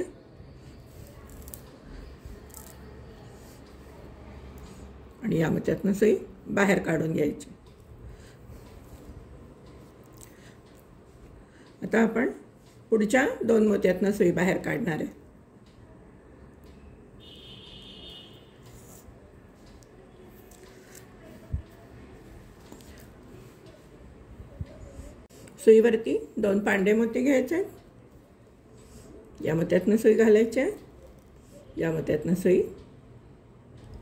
आणि या मोत्यातनं सुई बाहेर काढून घ्यायची. आता आपण पुढच्या 2 मोत्यातनं सुई बाहेर काढणार आहे. सुईवरती 2 पांढरे मोती घ्यायचे. या मोत्यातनं सुई घालायची. या मोत्यातनं सुई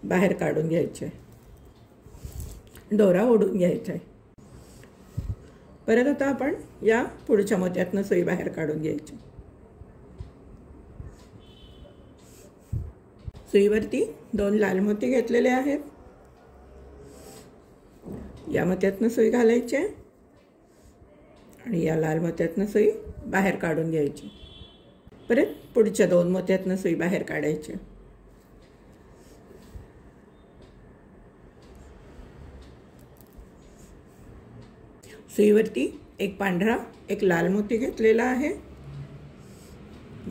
बाहेर काढून घ्यायची. दोरा ओढून घ्यायचा आहे. परत आता आपण या पुढच्या मोत्यातनं सुई बाहेर काढून घ्यायची. सुईवरती 2 लाल मोती घेतलेले आहेत. या मोत्यातनं सुई घालायची आणि या लाल मोत्यातनं सुई बाहेर काढून घ्यायची. परत पुढच्या 2 मोत्यातनं सुई बाहेर काढायची. सुईवरती एक पांढरा एक लाल मोती घेतलेला आहे.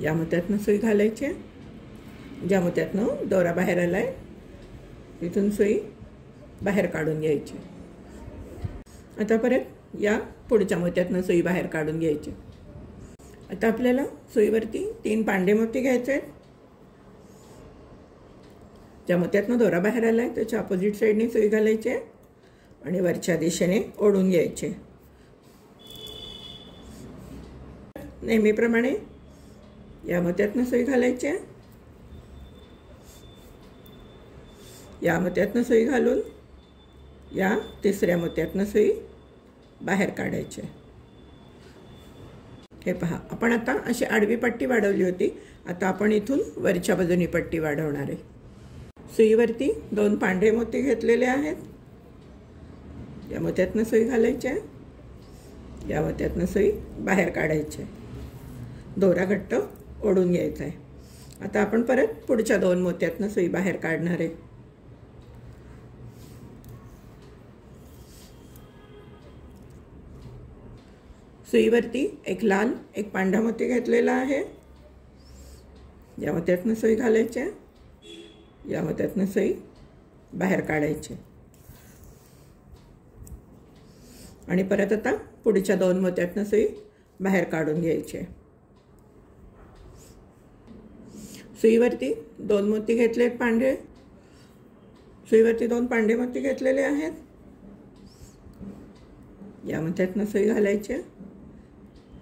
या मोत्यातनं सुई घालायची. ज्या मोत्यातनं दोरा बाहेर आला आहे तिथून सुई बाहेर काढून घ्यायची. आता परत या पुढच्या मोत्यातनं सुई बाहेर काढून घ्यायची. आता आपल्याला सुईवरती 3 पांढरे मोती घ्यायचे आहेत. ज्या मोत्यातनं दोरा बाहेर आला आहे त्याच्या अपोजिट साईडने सुई घालायची आणि वरच्या दिशेने ओढून घ्यायचे. नेहमीप्रमाणे या मोत्यातनं सुई घालायची या मोत्यातनं सुई घालून या तिसऱ्या मोत्यातनं सुई बाहेर काढायची. हे पहा, आपण आता अशी आडवी पट्टी वाढवली होती. आता आपण इथून वरच्या बाजूनी पट्टी वाढवणार आहे. सुईवरती 2 पांढरे मोती घेतलेले आहेत. या मोत्यातनं सुई घालायची आहे. या मोत्यातनं सुई बाहेर काढायची आहे. दोरा घट्ट ओढून घ्यायचा आहे. आता आपण परत पुढच्या 2 मोत्यातनं सुई बाहेर काढणार आहे. सुईवरती एक लाल एक पांढरा मोती घेतलेला आहे. या मोत्यातनं सुई घालायची आहे. या मोत्यातनं सुई बाहेर काढायची आणि परत आता पुढच्या 2 मोत्यातनं सुई बाहेर काढून घ्यायची आहे. सुईवरती 2 मोती घेतलेत पांढरे. सुईवरती 2 पांढरे मोती घेतलेले आहेत. या मोत्यातनं सुई घालायची आहे.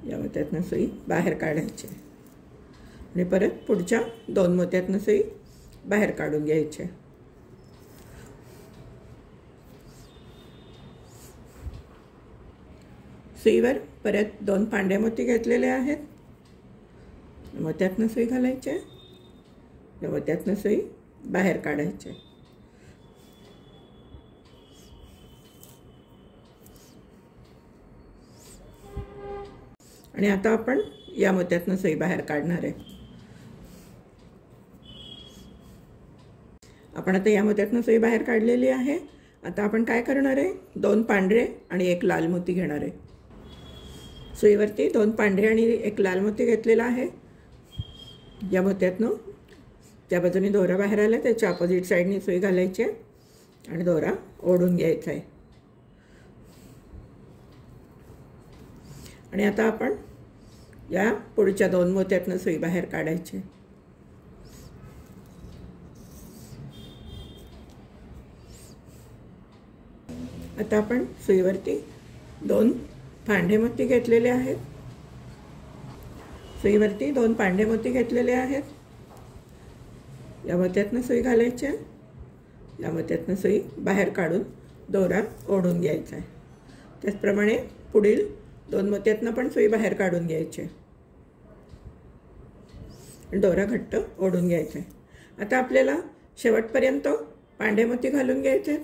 या मोत्यातनं सुई बाहेर काढायची आणि परत पुढच्या 2 मोत्यातनं सुई बाहेर काढून घ्यायची. सुईवर परत 2 पांढरे मोती घेतलेले आहेत. मोत्यातनं सुई घालायची. या मोत्यातनं सुई बाहेर काढायची आणि आता आपण या मोत्यातनं सुई बाहेर काढणार आहे. आपण आता या मोत्यातनं सुई बाहेर काढलेली आहे. आता आपण काय करणार आहे, 2 पांढरे आणि 1 लाल मोती घेणार आहे. सुईवरती 2 पांढरे आणि 1 लाल मोती घेतलेला आहे. या मोत्यातनं ज्या बाजूने दोरा बाहेर आला त्याच्या अपोजिट साईडने सुई घालायची आणि दोरा ओढून घ्यायचा आहे. आणि आता आपण या पुढच्या 2 मोत्यातनं सुई बाहेर काढायची. आता आपण सुईवरती 2 पांढरे मोती घेतलेले आहेत. सुईवरती 2 पांढरे मोती घेतलेले आहेत. या मोत्यातनं सुई घालायची. या मोत्यातनं सुई बाहेर काढून दोरा ओढून घ्यायचा आहे. त्याचप्रमाणे पुढील 2 मोत्यातनं पण सुई बाहेर काढून घ्यायची आणि दोरा घट्ट ओढून घ्यायचा आहे. आता आपल्याला शेवटपर्यंत पांढरे मोती घालून घ्यायचे.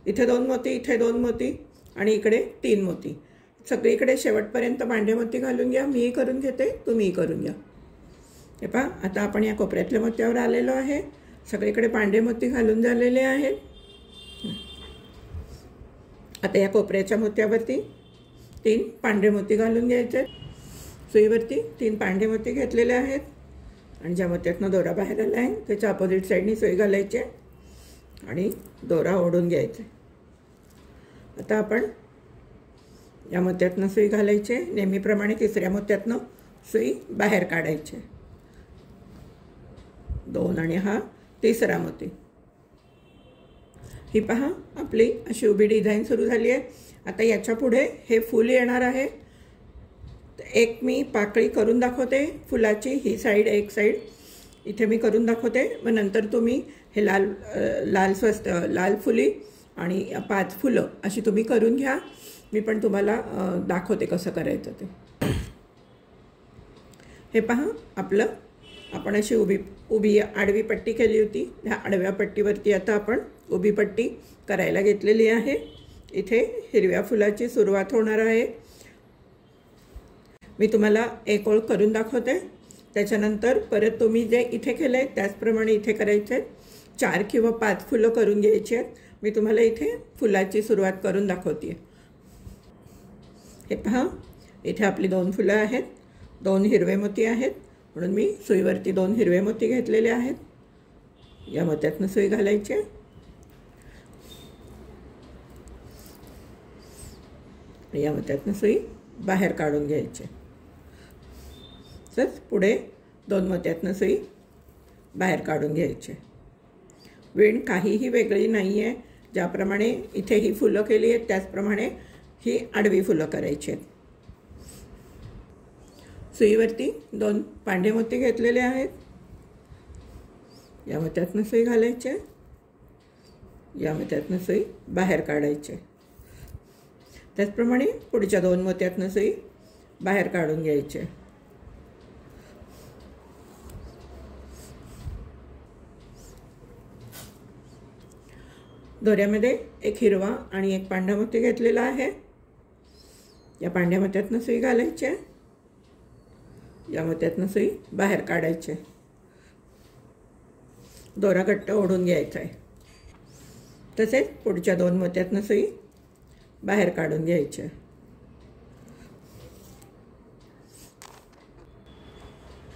इथे 2 मोती, इथे 2 मोती आणि इकडे 3 मोती. सगळीकडे शेवटपर्यंत पांढरे मोती घालून घ्या. मीही करून घेते, तुम्हीही करून घ्या. हे पहा, आता आपण या कोपऱ्यातल्या मोत्यावर आलेलो आहे. सगळीकडे पांढरे मोती घालून झालेले आहेत. आता या कोपऱ्याच्या मोत्यावरती 3 पांढरे मोती घालून घ्यायचे. सुईवरती 3 पांढरे मोती घेतलेले आहेत आणि ज्या मोत्यातनं दोरा बाहेर आला आहे त्याच्या अपोजिट साईडनी सुई घालायची आणि दोरा ओढून घ्यायचा. आता आपण या मोत्यातनं सुई घालायची. नेहमीप्रमाणे तिसऱ्या मोत्यातनं सुई बाहेर काढायची. 2 आणि हा तिसरा मोती. ही पहा, आपली अशी उभी डिझाईन सुरू झाली आहे. आता याच्या पुढे हे फूल येणार आहे. एक मी पाकळी करून दाखवते फुलाची. ही साईड एक साईड इथे मी करून दाखवते. मग नंतर तुम्ही हे लाल फुली आणि 5 फुलं अशी तुम्ही करून घ्या. मी पण तुम्हाला दाखवते कसं करायचं ते. हे पहा, आपण अशी उभी आडवी पट्टी केली होती. ह्या आडव्या पट्टीवरती आता आपण उभी पट्टी करायला घेतलेली आहे. इथे हिरव्या फुलाची सुरुवात होणार आहे. मी तुम्हाला एक ओळ करून दाखवते. त्याच्यानंतर परत तुम्ही जे इथे केलं आहे त्याचप्रमाणे इथे करायचे. 4 किंवा 5 फुलं करून घ्यायची आहेत. मी तुम्हाला इथे फुलाची सुरुवात करून दाखवते. हे पहा, इथे आपली 2 फुलं आहेत. 2 हिरवे मोती आहेत म्हणून मी सुईवरती 2 हिरवे मोती घेतलेले आहेत. या मोत्यातनं सुई घालायची या मोत्यातनं सुई बाहेर काढून घ्यायची. तसंच पुढे 2 मोत्यातनं सुई बाहेर काढून घ्यायची. विण काहीही वेगळी नाही आहे. ज्याप्रमाणे इथे ही फुलं केली आहेत त्याचप्रमाणे ही आडवी फुलं करायची आहेत. सुईवरती 2 पांढरे मोती घेतलेले आहेत. या मोत्यातनं सुई घालायची. या मोत्यातनं सुई बाहेर काढायची. त्याचप्रमाणे पुढच्या 2 मोत्यातनं सुई बाहेर काढून घ्यायची. दोऱ्यामध्ये एक हिरवा आणि एक पांढरा मोती घेतलेला आहे. या पांढऱ्या मोत्यातनं सुई घालायची. या मोत्यातनं सुई बाहेर काढायची. दोरा घट्ट ओढून घ्यायचा आहे. तसेच पुढच्या 2 मोत्यातनं सुई बाहेर काढून घ्यायची.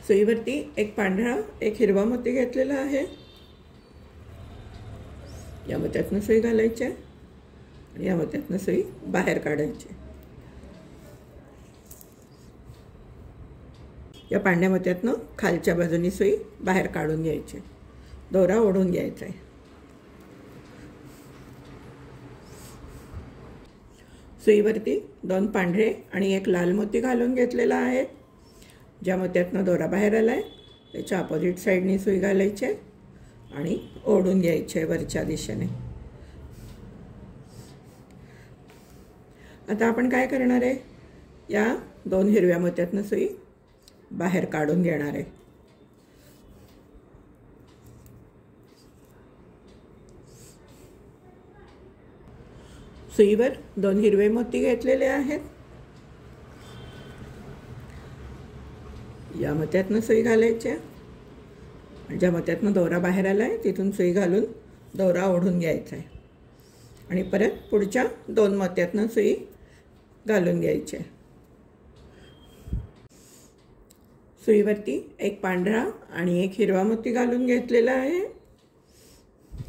सुईवरती एक पांढरा एक हिरवा मोती घेतलेला आहे. या मोत्यातनं सुई घालायची आणि या मोत्यातनं सुई बाहेर काढायची. या पांढऱ्या मोत्यातनं खालच्या बाजूनी सुई बाहेर काढून घ्यायची. दोरा ओढून घ्यायचा आहे. सुईवरती 2 पांढरे आणि एक लाल मोती घालून घेतलेला आहे. ज्या मोत्यातनं दोरा बाहेर आला आहे त्याच्या अपोजिट साईडनी सुई घालायची आणि ओढून घ्यायचे वरच्या दिशेने. आता आपण काय करणार आहे, या 2 हिरव्या मोत्यातनं सुई बाहेर काढून घेणार आहे. सुईवर 2 हिरवे मोती घेतलेले आहेत. या मोत्यातनं सुई घालायची. ज्या मोत्यातनं दोरा बाहेर आला आहे तिथून सुई घालून दोरा ओढून घ्यायचा आहे आणि परत पुढच्या 2 मोत्यातनं सुई घालून घ्यायची. सुईवरती एक पांढरा आणि एक हिरवा मोती घालून घेतलेला आहे.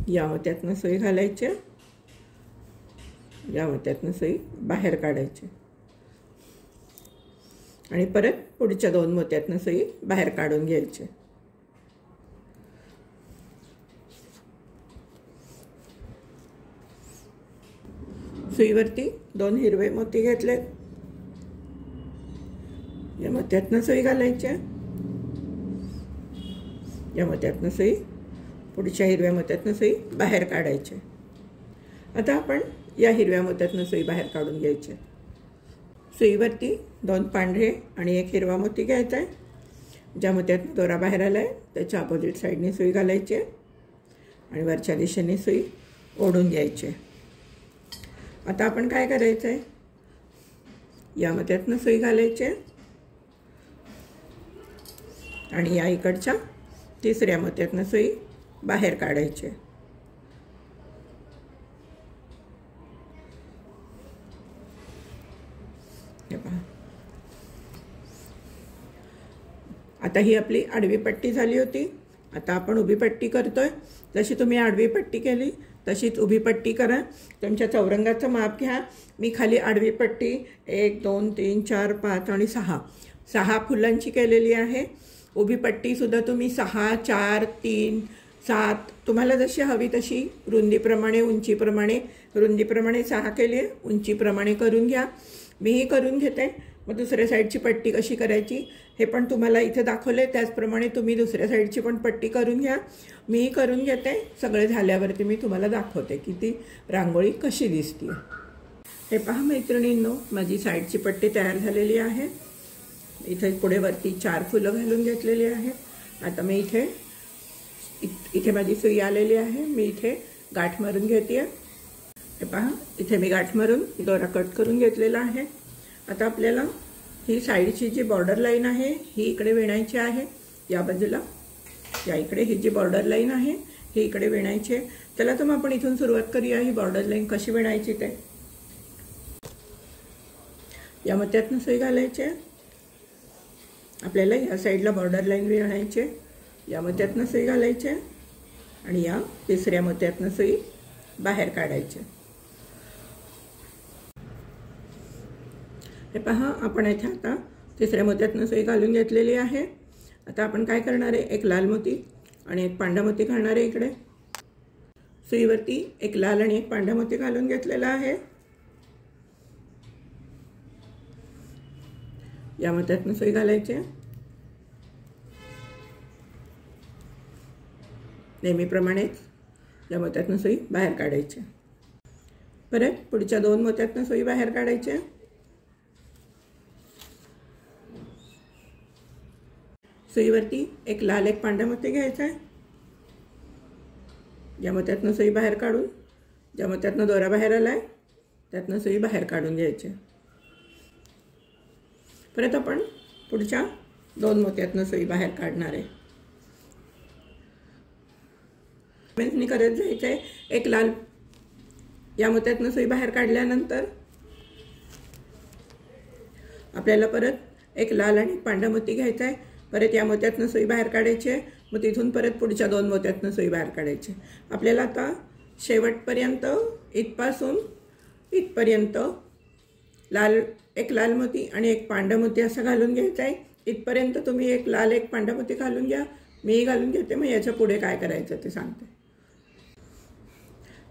या मोत्यातनं सुई घालायची. या मोत्यातनं सुई बाहेर काढायची आणि परत पुढच्या 2 मोत्यातनं सुई बाहेर काढून घ्यायची. सुईवरती 2 हिरवे मोती घेतलेत. या मोत्यातनं सुई घालायची. या मोत्यातनं सुई पुढच्या हिरव्या मोत्यातनं सुई बाहेर काढायची. आता आपण या हिरव्या मोत्यातनं सुई बाहेर काढून घ्यायची. सुईवरती 2 पांढरे आणि एक हिरवा मोती घ्यायचा आहे. ज्या मोत्यातनं दोरा बाहेर आला आहे त्याच्या अपोजिट साईडने सुई घालायची आणि वरच्या दिशेने सुई ओढून घ्यायची. आता आपण काय करायचं आहे, या मोत्यातनं सुई घालायची आणि या इकडच्या तिसऱ्या मोत्यातनं सुई बाहेर काढायची. हे पहा, आता ही आपली आडवी पट्टी झाली होती. आता आपण उभी पट्टी करतोय. जशी तुम्ही आडवी पट्टी केली तशीच उभी पट्टी करा. तुमच्या चौरंगाचं माप घ्या. मी खाली आडवी पट्टी 1 2 3 4 5 आणि 6 फुलांची केलेली आहे. उभी पट्टीसुद्धा तुम्ही 6 4 3 7 तुम्हाला जशी हवी तशी रुंदीप्रमाणे उंचीप्रमाणे 6 केली आहे. उंचीप्रमाणे करून घ्या. मीही करून घेते. मग दुसऱ्या साईडची पट्टी कशी करायची हे पण तुम्हाला इथे दाखवले. त्याचप्रमाणे तुम्ही दुसऱ्या साईडची पण पट्टी करून घ्या. मीही करून घेते. सगळे झाल्यावरती मी तुम्हाला दाखवते की ती रांगोळी कशी दिसते. हे पहा मैत्रिणींनो, माझी साईडची पट्टी तयार झालेली आहे. इथे पुढे वरती 4 फुलं घालून घेतलेली आहेत. आता मी इथे माझी सुई आलेली आहे. मी इथे गाठ मारून घेते. हे पहा, इथे मी गाठ मारून दोरा कट करून घेतलेला आहे. आता आपल्याला ही साईडची जी बॉर्डर लाईन आहे ही इकडे विणायची आहे. या बाजूला या इकडे ही जी बॉर्डर लाईन आहे ही इकडे विणायची आहे. चला तर मग आपण इथून सुरुवात करूया ही बॉर्डर लाईन कशी विणायची ते. या मोत्यातनं सुई घालायची आहे. आपल्याला या साईडला बॉर्डर लाईन विणायची आहे. या मोत्यातनं सुई घालायची आहे आणि या तिसऱ्या मोत्यातनं सुई बाहेर काढायची. हे पहा, आपण इथे आता तिसऱ्या मोत्यातनं सुई घालून घेतलेली आहे. आता आपण काय करणार आहे, एक लाल मोती आणि एक पांढरा मोती घालणार आहे. इकडे सुईवरती एक लाल आणि एक पांढरा मोती घालून घेतलेला आहे. या मोत्यातनं सुई घालायची. नेहमीप्रमाणेच या मोत्यातनं सुई बाहेर काढायची. परत पुढच्या 2 मोत्यातनं सुई बाहेर काढायची. सुईवरती एक लाल एक पांढरा मोती घ्यायचा आहे. या मोत्यातनं सुई बाहेर काढून ज्या मोत्यातनं दोरा बाहेर आला आहे त्यातनं सुई बाहेर काढून घ्यायची. परत आपण पुढच्या 2 मोत्यातनं सुई बाहेर काढणार आहे. मेन्सनी करत जायचं आहे. एक लाल या मोत्यातनं सुई बाहेर काढल्यानंतर आपल्याला परत एक लाल आणि पांढरा मोती घ्यायचा आहे. परत या मोत्यातनं सुई बाहेर काढायची आहे. मग तिथून परत पुढच्या 2 मोत्यातनं सुई बाहेर काढायची. आपल्याला आता शेवटपर्यंत इथपासून इथपर्यंत एक लाल मोती आणि एक पांढरा मोती असं घालून घ्यायचा आहे. इथपर्यंत तुम्ही एक लाल एक पांढरा मोती घालून घ्या. मी घालून घेते. मग याच्या पुढे काय करायचं ते सांगते.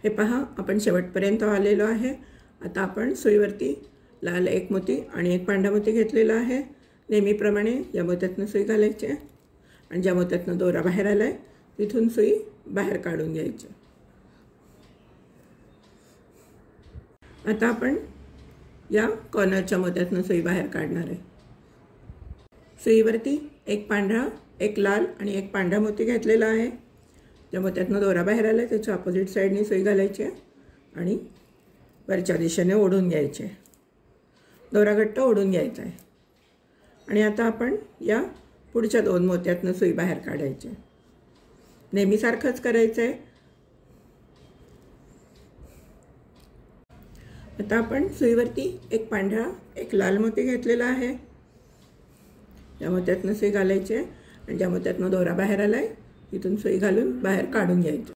हे पहा, आपण शेवटपर्यंत आलेलो आहे. आता आपण सुईवरती लाल एक मोती आणि एक पांढरा मोती घेतलेला आहे. नेहमीप्रमाणे या मोत्यातनं सुई घालायची आणि ज्या मोत्यातनं दोरा बाहेर आला आहे तिथून सुई बाहेर काढून घ्यायची. आता आपण या कॉर्नरच्या मोत्यातनं सुई बाहेर काढणार आहे. सुईवरती एक पांढरा एक लाल आणि एक पांढरा मोती घेतलेला आहे. ज्या मोत्यातनं दोरा बाहेर आला आहे त्याच्या अपोजिट साईडने सुई घालायची आणि वरच्या दिशेने ओढून घ्यायचे. दोरा घट्ट ओढून घ्यायचा आहे. आणि आता आपण या पुढच्या 2 मोत्यातनं सुई बाहेर काढायची. नेहमीसारखंच करायचं आहे. आता आपण सुईवरती एक पांढरा एक लाल मोती घेतलेला आहे. या मोत्यातनं सुई घालायची आणि ज्या मोत्यातनं दोरा बाहेर आला आहे तिथून सुई घालून बाहेर काढून घ्यायची.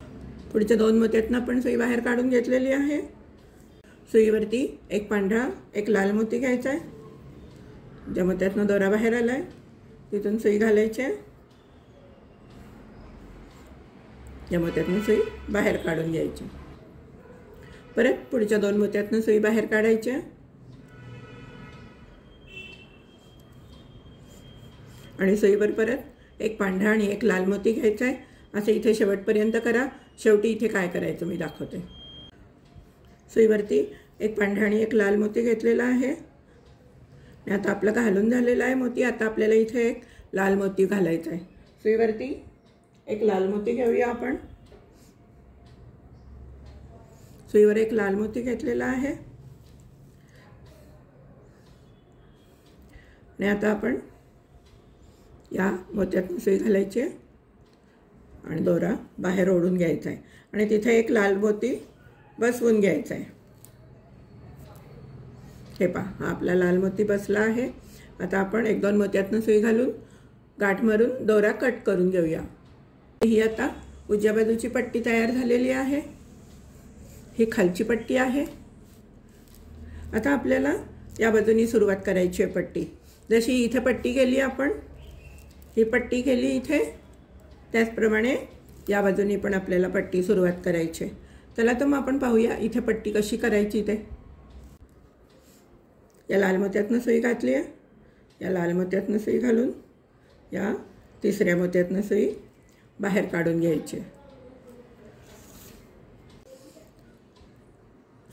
पुढच्या 2 मोत्यातनं आपण सुई बाहेर काढून घेतलेली आहे. सुईवरती एक पांढरा एक लाल मोती घ्यायचा आहे. ज्या मोत्यातनं दोरा बाहेर आला आहे तिथून सुई घालायची. या मोत्यातनं सुई बाहेर काढून घ्यायची. परत पुढच्या 2 मोत्यातनं सुई बाहेर काढायची आणि सुईवर परत एक पांढरा आणि एक लाल मोती घ्यायचा आहे. असं इथे शेवटपर्यंत करा. शेवटी इथे काय करायचं मी दाखवते. सुईवरती एक पांढरा आणि एक लाल मोती घेतलेला आहे. आता आपलं घालून झालेला आहे मोती. आता आपल्याला इथे एक लाल मोती घालायचा आहे. सुईवरती एक लाल मोती घेऊया आपण. सुईवर एक लाल मोती घेतलेला आहे आणि आता आपण या मोत्यातून सुई घालायची आणि दोरा बाहेर ओढून घ्यायचा आहे आणि तिथे एक लाल मोती बसवून घ्यायचा आहे. हे पहा, हा आपला लाल मोती बसला आहे. आता आपण 1-2 मोत्यातनं सुई घालून गाठ मारून दोरा कट करून घेऊया. ही आता उजव्या बाजूची पट्टी तयार झालेली आहे. ही खालची पट्टी आहे. आता आपल्याला या बाजूनी सुरुवात करायची आहे पट्टी. जशी इथे पट्टी केली आपण, ही पट्टी केली इथे, त्याचप्रमाणे या बाजूनी पण आपल्याला पट्टी सुरुवात करायची आहे. चला तर मग आपण पाहूया इथे पट्टी कशी करायची ते. या लाल मोत्यातनं सुई घातली आहे. या लाल मोत्यातनं सुई घालून या तिसऱ्या मोत्यातनं सुई बाहेर काढून घ्यायची.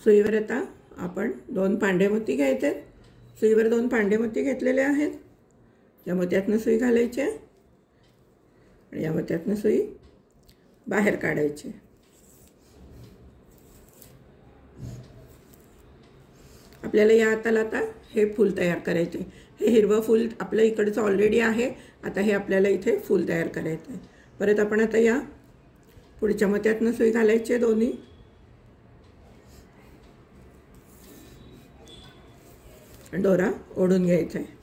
सुईवर आता आपण 2 पांढरे मोती घ्यायचे. सुईवर 2 पांढरे मोती घेतलेले आहेत. या मोत्यातनं सुई घालायची आणि या मोत्यातनं सुई बाहेर काढायची. आपल्याला या हाताला आता हे फूल तयार करायचे. हे हिरवं फूल आपलं इकडचं ऑलरेडी आहे. आता हे आपल्याला इथे फूल तयार करायचं आहे. परत आपण आता या पुढच्या मोत्यातनं सुई घालायची दोन्ही आणि दोरा ओढून घ्यायचा आहे.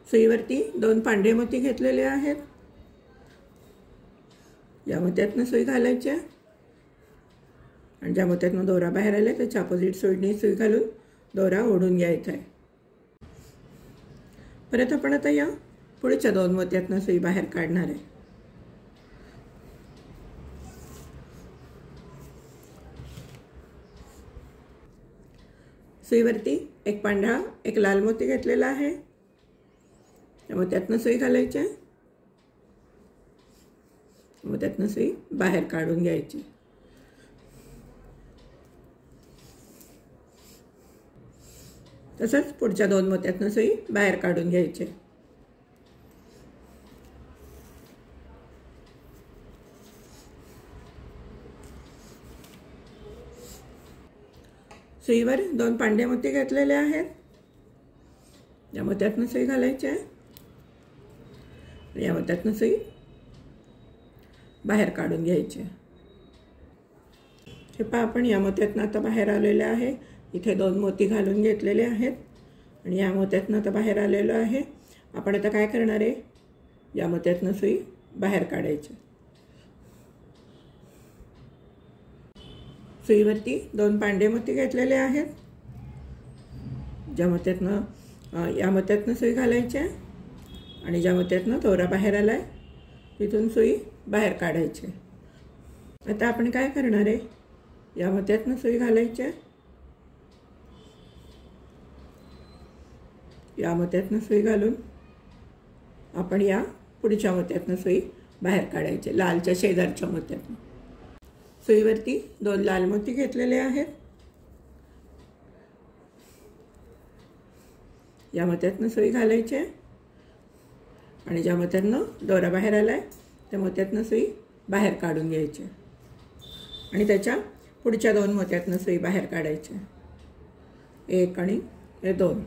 सुईवरती 2 पांढरे मोती घेतलेले आहेत. या मोत्यातनं सुई घालायची आणि ज्या मोत्यातनं दोरा बाहेर आला त्याच्या अपोजिट साईडने सुई घालून दोरा ओढून घ्यायचा आहे. परत आपण आता या पुढच्या 2 मोत्यातनं सुई बाहेर काढणार आहे. सुईवरती एक पांढरा एक लाल मोती घेतलेला आहे. या मोत्यातनं सुई घालायची मोत्यातनं सुई बाहेर काढून घ्यायची. तसंच पुढच्या 2 मोत्यातनं सुई बाहेर काढून घ्यायची. सुईवर 2 पांढरे मोती घेतलेले आहेत. या मोत्यातनं सुई घालायची आहे. या मोत्यातनं सुई बाहेर काढून घ्यायची. हे पहा, आपण या मोत्यातनं आता बाहेर आलेले आहे. इथे 2 मोती घालून घेतलेले आहेत आणि या मोत्यातनं आता बाहेर आलेलो आहे. आपण आता काय करणार आहे, या मोत्यातनं सुई बाहेर काढायची. सुईवरती 2 पांढरे मोती घेतलेले आहेत. ज्या मोत्यातनं या मोत्यातनं सुई घालायची आहे आणि ज्या मोत्यातनं दोरा बाहेर आला आहे तिथून सुई बाहेर काढायची. आता आपण काय करणार आहे, या मोत्यातनं सुई घालायची आहे. या मोत्यातनं सुई घालून आपण या पुढच्या मोत्यातनं सुई बाहेर काढायची, लालच्या शेजारच्या मोत्यातनं. सुईवरती 2 लाल मोती घेतलेले आहेत. या मोत्यातनं सुई घालायची आहे आणि ज्या मोत्यातनं दोरा बाहेर आला आहे त्या मोत्यातनं सुई बाहेर काढून घ्यायची आणि त्याच्या पुढच्या 2 मोत्यातनं सुई बाहेर काढायची. 1 आणि 2.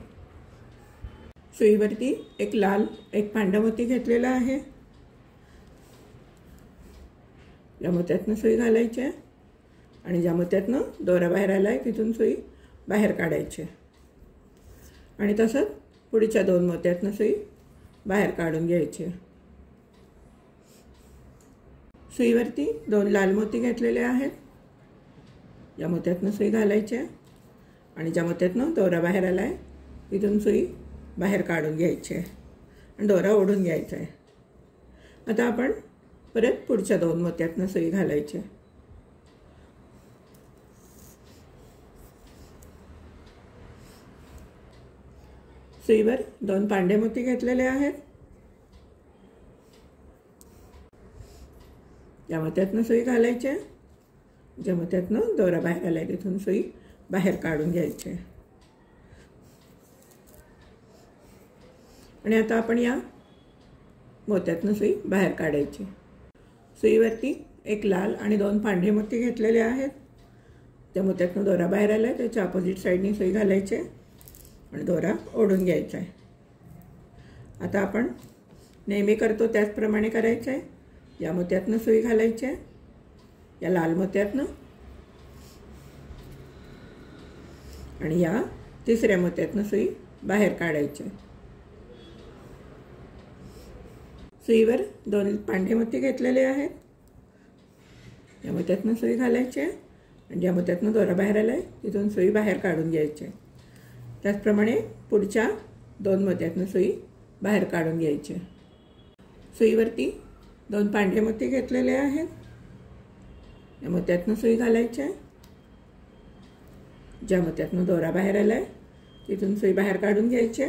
सुईवरती 1 लाल 1 पांढरा मोती घेतलेला आहे. या मोत्यातनं सुई घालायची आहे आणि ज्या मोत्यातनं दोरा बाहेर आला आहे तिथून सुई बाहेर काढायची आणि तसंच पुढच्या 2 मोत्यातनं सुई बाहेर काढून घ्यायची. सुईवरती 2 लाल मोती घेतलेले आहेत. या मोत्यातनं सुई घालायची आहे आणि ज्या मोत्यातनं दोरा बाहेर आला आहे तिथून सुई बाहेर काढून घ्यायची आणि दोरा ओढून घ्यायचा आहे. आता आपण परत पुढच्या 2 मोत्यातनं सुई घालायची. सुईवर 2 पांढरे मोती घेतलेले आहेत. या मोत्यातनं सुई घालायची. ज्या मोत्यातनं दोरा बाहेर आलाय तिथून सुई बाहेर काढून घ्यायची आणि आता आपण या मोत्यातनं सुई बाहेर काढायची. सुईवरती 1 लाल आणि 2 पांढरे मोती घेतलेले आहेत. त्या मोत्यातनं दोरा बाहेर आला आहे त्याच्या अपोजिट साईडने सुई घालायची आणि दोरा ओढून घ्यायचा आहे. आता आपण नेहमी करतो त्याचप्रमाणे करायचं आहे. या मोत्यातनं सुई घालायची आहे, या लाल मोत्यातनं आणि या तिसऱ्या मोत्यातनं सुई बाहेर काढायची. सुईवर 2 पांढरे मोती घेतलेले आहेत. या मोत्यातनं सुई घालायची आहे आणि ज्या मोत्यातनं दोरा बाहेर आला आहे तिथून सुई बाहेर काढून घ्यायची. त्याचप्रमाणे पुढच्या 2 मोत्यातनं सुई बाहेर काढून घ्यायची. सुईवरती 2 पांढरे मोती घेतलेले आहेत. या मोत्यातनं सुई घालायची आहे. ज्या मोत्यातनं दोरा बाहेर आला आहे तिथून सुई बाहेर काढून घ्यायची.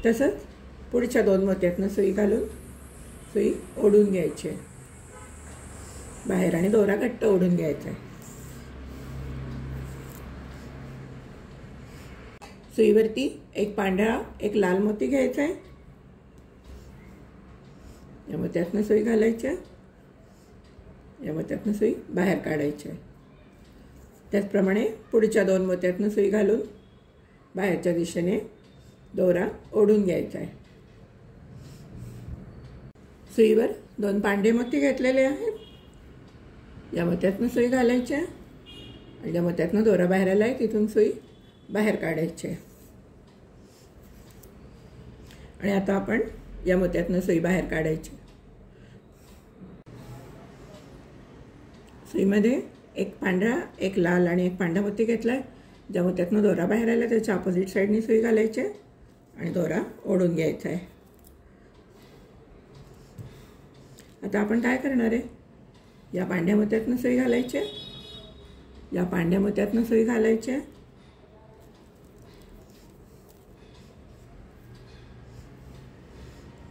तसंच पुढच्या 2 मोत्यातनं सुई घालून सुई ओढून घ्यायची बाहेर आणि दोरा घट्ट ओढून घ्यायचा. सुईवरती 1 पांढरा 1 लाल मोती घ्यायचा आहे. या मोत्यातनं सुई घालायची. या मोत्यातनं सुई बाहेर काढायची. त्याचप्रमाणे पुढच्या 2 मोत्यातनं सुई घालून बाहेरच्या दिशेने दोरा ओढून घ्यायचा आहे. सुईवर 2 पांढरे मोती घेतलेले आहेत. या मोत्यातनं सुई घालायची आणि ज्या मोत्यातनं दोरा बाहेर आला आहे तिथून सुई बाहेर काढायची आणि आता आपण या मोत्यातनं सुई बाहेर काढायची. सुईमध्ये 1 पांढरा 1 लाल आणि 1 पांढरा मोती घेतला आहे. ज्या मोत्यातनं दोरा बाहेर आला त्याच्या अपोजिट साईडने सुई घालायची आणि दोरा ओढून घ्यायचा आहे. आता आपण काय करणार आहे, या पांढऱ्या मोत्यातनं सुई घालायची. या पांढऱ्या मोत्यातनं सुई घालायची.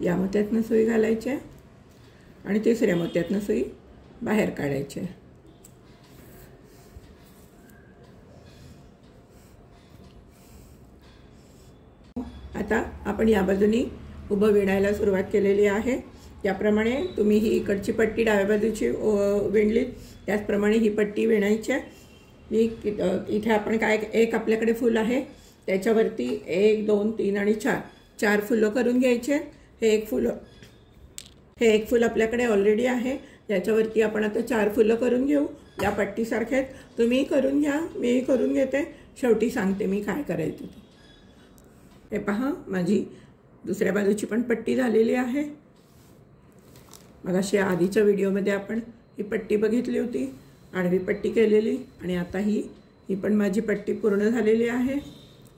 या मोत्यातनं सुई घालायची आणि तिसऱ्या मोत्यातनं सुई बाहेर काढायची. आता आपण या बाजूनी उभं विणायला सुरुवात केलेली आहे. त्याप्रमाणे तुम्ही ही इकडची पट्टी डाव्या बाजूची विणलीत त्याचप्रमाणे ही पट्टी विणायची आहे. मी इथे आपण काय एक आपल्याकडे फूल आहे त्याच्यावरती 1 2 3 आणि 4 फुलं करून घ्यायचे. हे एक फूल आपल्याकडे ऑलरेडी आहे. याच्यावरती आपण आता 4 फुलं करून घेऊ. या पट्टीसारख्याच तुम्ही करून घ्या, मी करून घेते. शेवटी सांगते मी काय करायचं ते. हे पहा, माझी दुसऱ्या बाजूची पण पट्टी झालेली आहे. मग अशी आधीच्या व्हिडिओमध्ये आपण ही पट्टी बघितली होती, आडवी पट्टी केलेली. आणि आता ही पण माझी पट्टी पूर्ण झालेली आहे.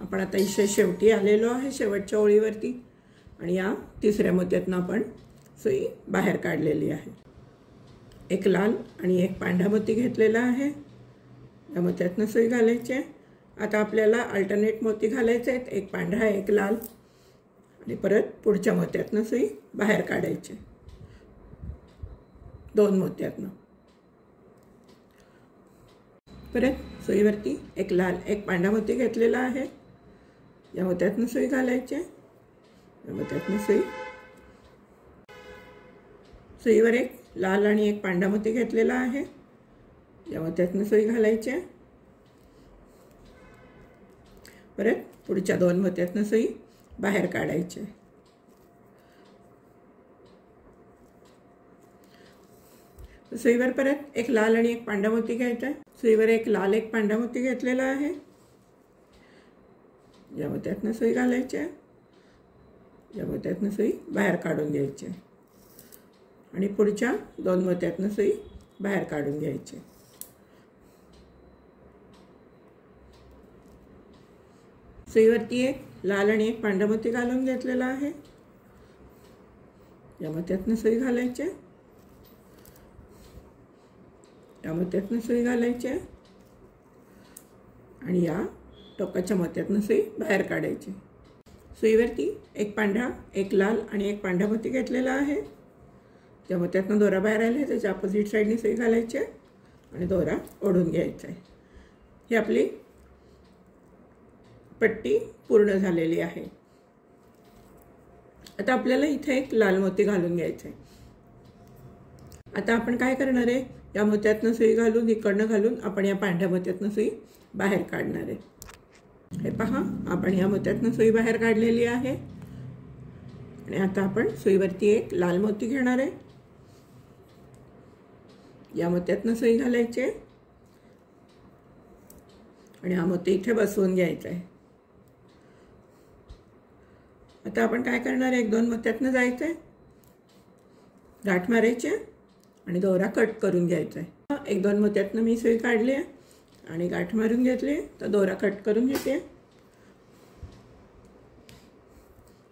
आपण आता इथे शेवटी आलेलो आहे, शेवटच्या ओळीवरती. आणि या तिसऱ्या मोत्यातनं आपण सुई बाहेर काढलेली आहे. एक लाल आणि एक पांढरा मोती घेतलेला आहे. या मोत्यातनं सुई घालायची आहे. आता आपल्याला अल्टरनेट मोती घालायचे आहेत, एक पांढरा एक लाल. आणि परत पुढच्या मोत्यातनं सुई बाहेर काढायची 2 मोत्यातनं. परत सुईवरती एक लाल एक पांढरा मोती घेतलेला आहे. या मोत्यातनं सुई घालायची. या मोत्यातनं सुईवर एक लाल आणि एक पांढरा मोती घेतलेला आहे. या मोत्यातनं सुई घालायची. परत पुढच्या 2 मोत्यातनं सुई बाहेर काढायची. सुईवर परत एक लाल आणि एक पांढरा मोती घ्यायचा आहे. सुईवर एक लाल एक पांढरा मोती घेतलेला आहे. या मोत्यातनं सुई घालायची. या मोत्यातनं सुई बाहेर काढून घ्यायची आणि पुढच्या 2 मोत्यातनं सुई बाहेर काढून घ्यायची. सुईवरती एक लाल आणि एक पांढरा मोती घालून घेतलेला आहे. या मोत्यातनं सुई घालायची. या मोत्यातनं सुई घालायची आणि या टोकाच्या मोत्यातनं सुई बाहेर काढायची. सुईवरती एक पांढरा एक लाल आणि एक पांढरा मोती घेतलेला आहे. त्या मोत्यातनं दोरा बाहेर आला, त्याच्या अपोजिट साईडने सुई घालायची आणि दोरा ओढून घ्यायचा आहे. ही आपली पट्टी पूर्ण झालेली आहे. आता आपल्याला इथे एक लाल मोती घालून घ्यायचा आहे. आता आपण काय करणार आहे, या मोत्यातनं सुई घालून इकडनं घालून आपण या पांढऱ्या मोत्यातनं सुई बाहेर काढणार आहे. हे पहा, आपण या मोत्यातनं सुई बाहेर काढलेली आहे. आणि आता आपण सुईवरती एक लाल मोती घेणार आहे. या मोत्यातनं सुई घालायची आणि हा मोती इथे बसवून घ्यायचा आहे. आता आपण काय करणार आहे, 1 2 मोत्यातनं जायचं आहे, गाठ मारायची आणि दोरा कट करून घ्यायचा आहे. 1 2 मोत्यातनं मी सुई काढली आहे आणि गाठ मारून घेतली, तर दोरा कट करून घेते.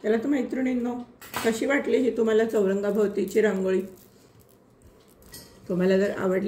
त्याला तर मैत्रिणींनो, कशी वाटली ही तुम्हाला चौरंगाभोवतीची रांगोळी? तुम्हाला जर आवडली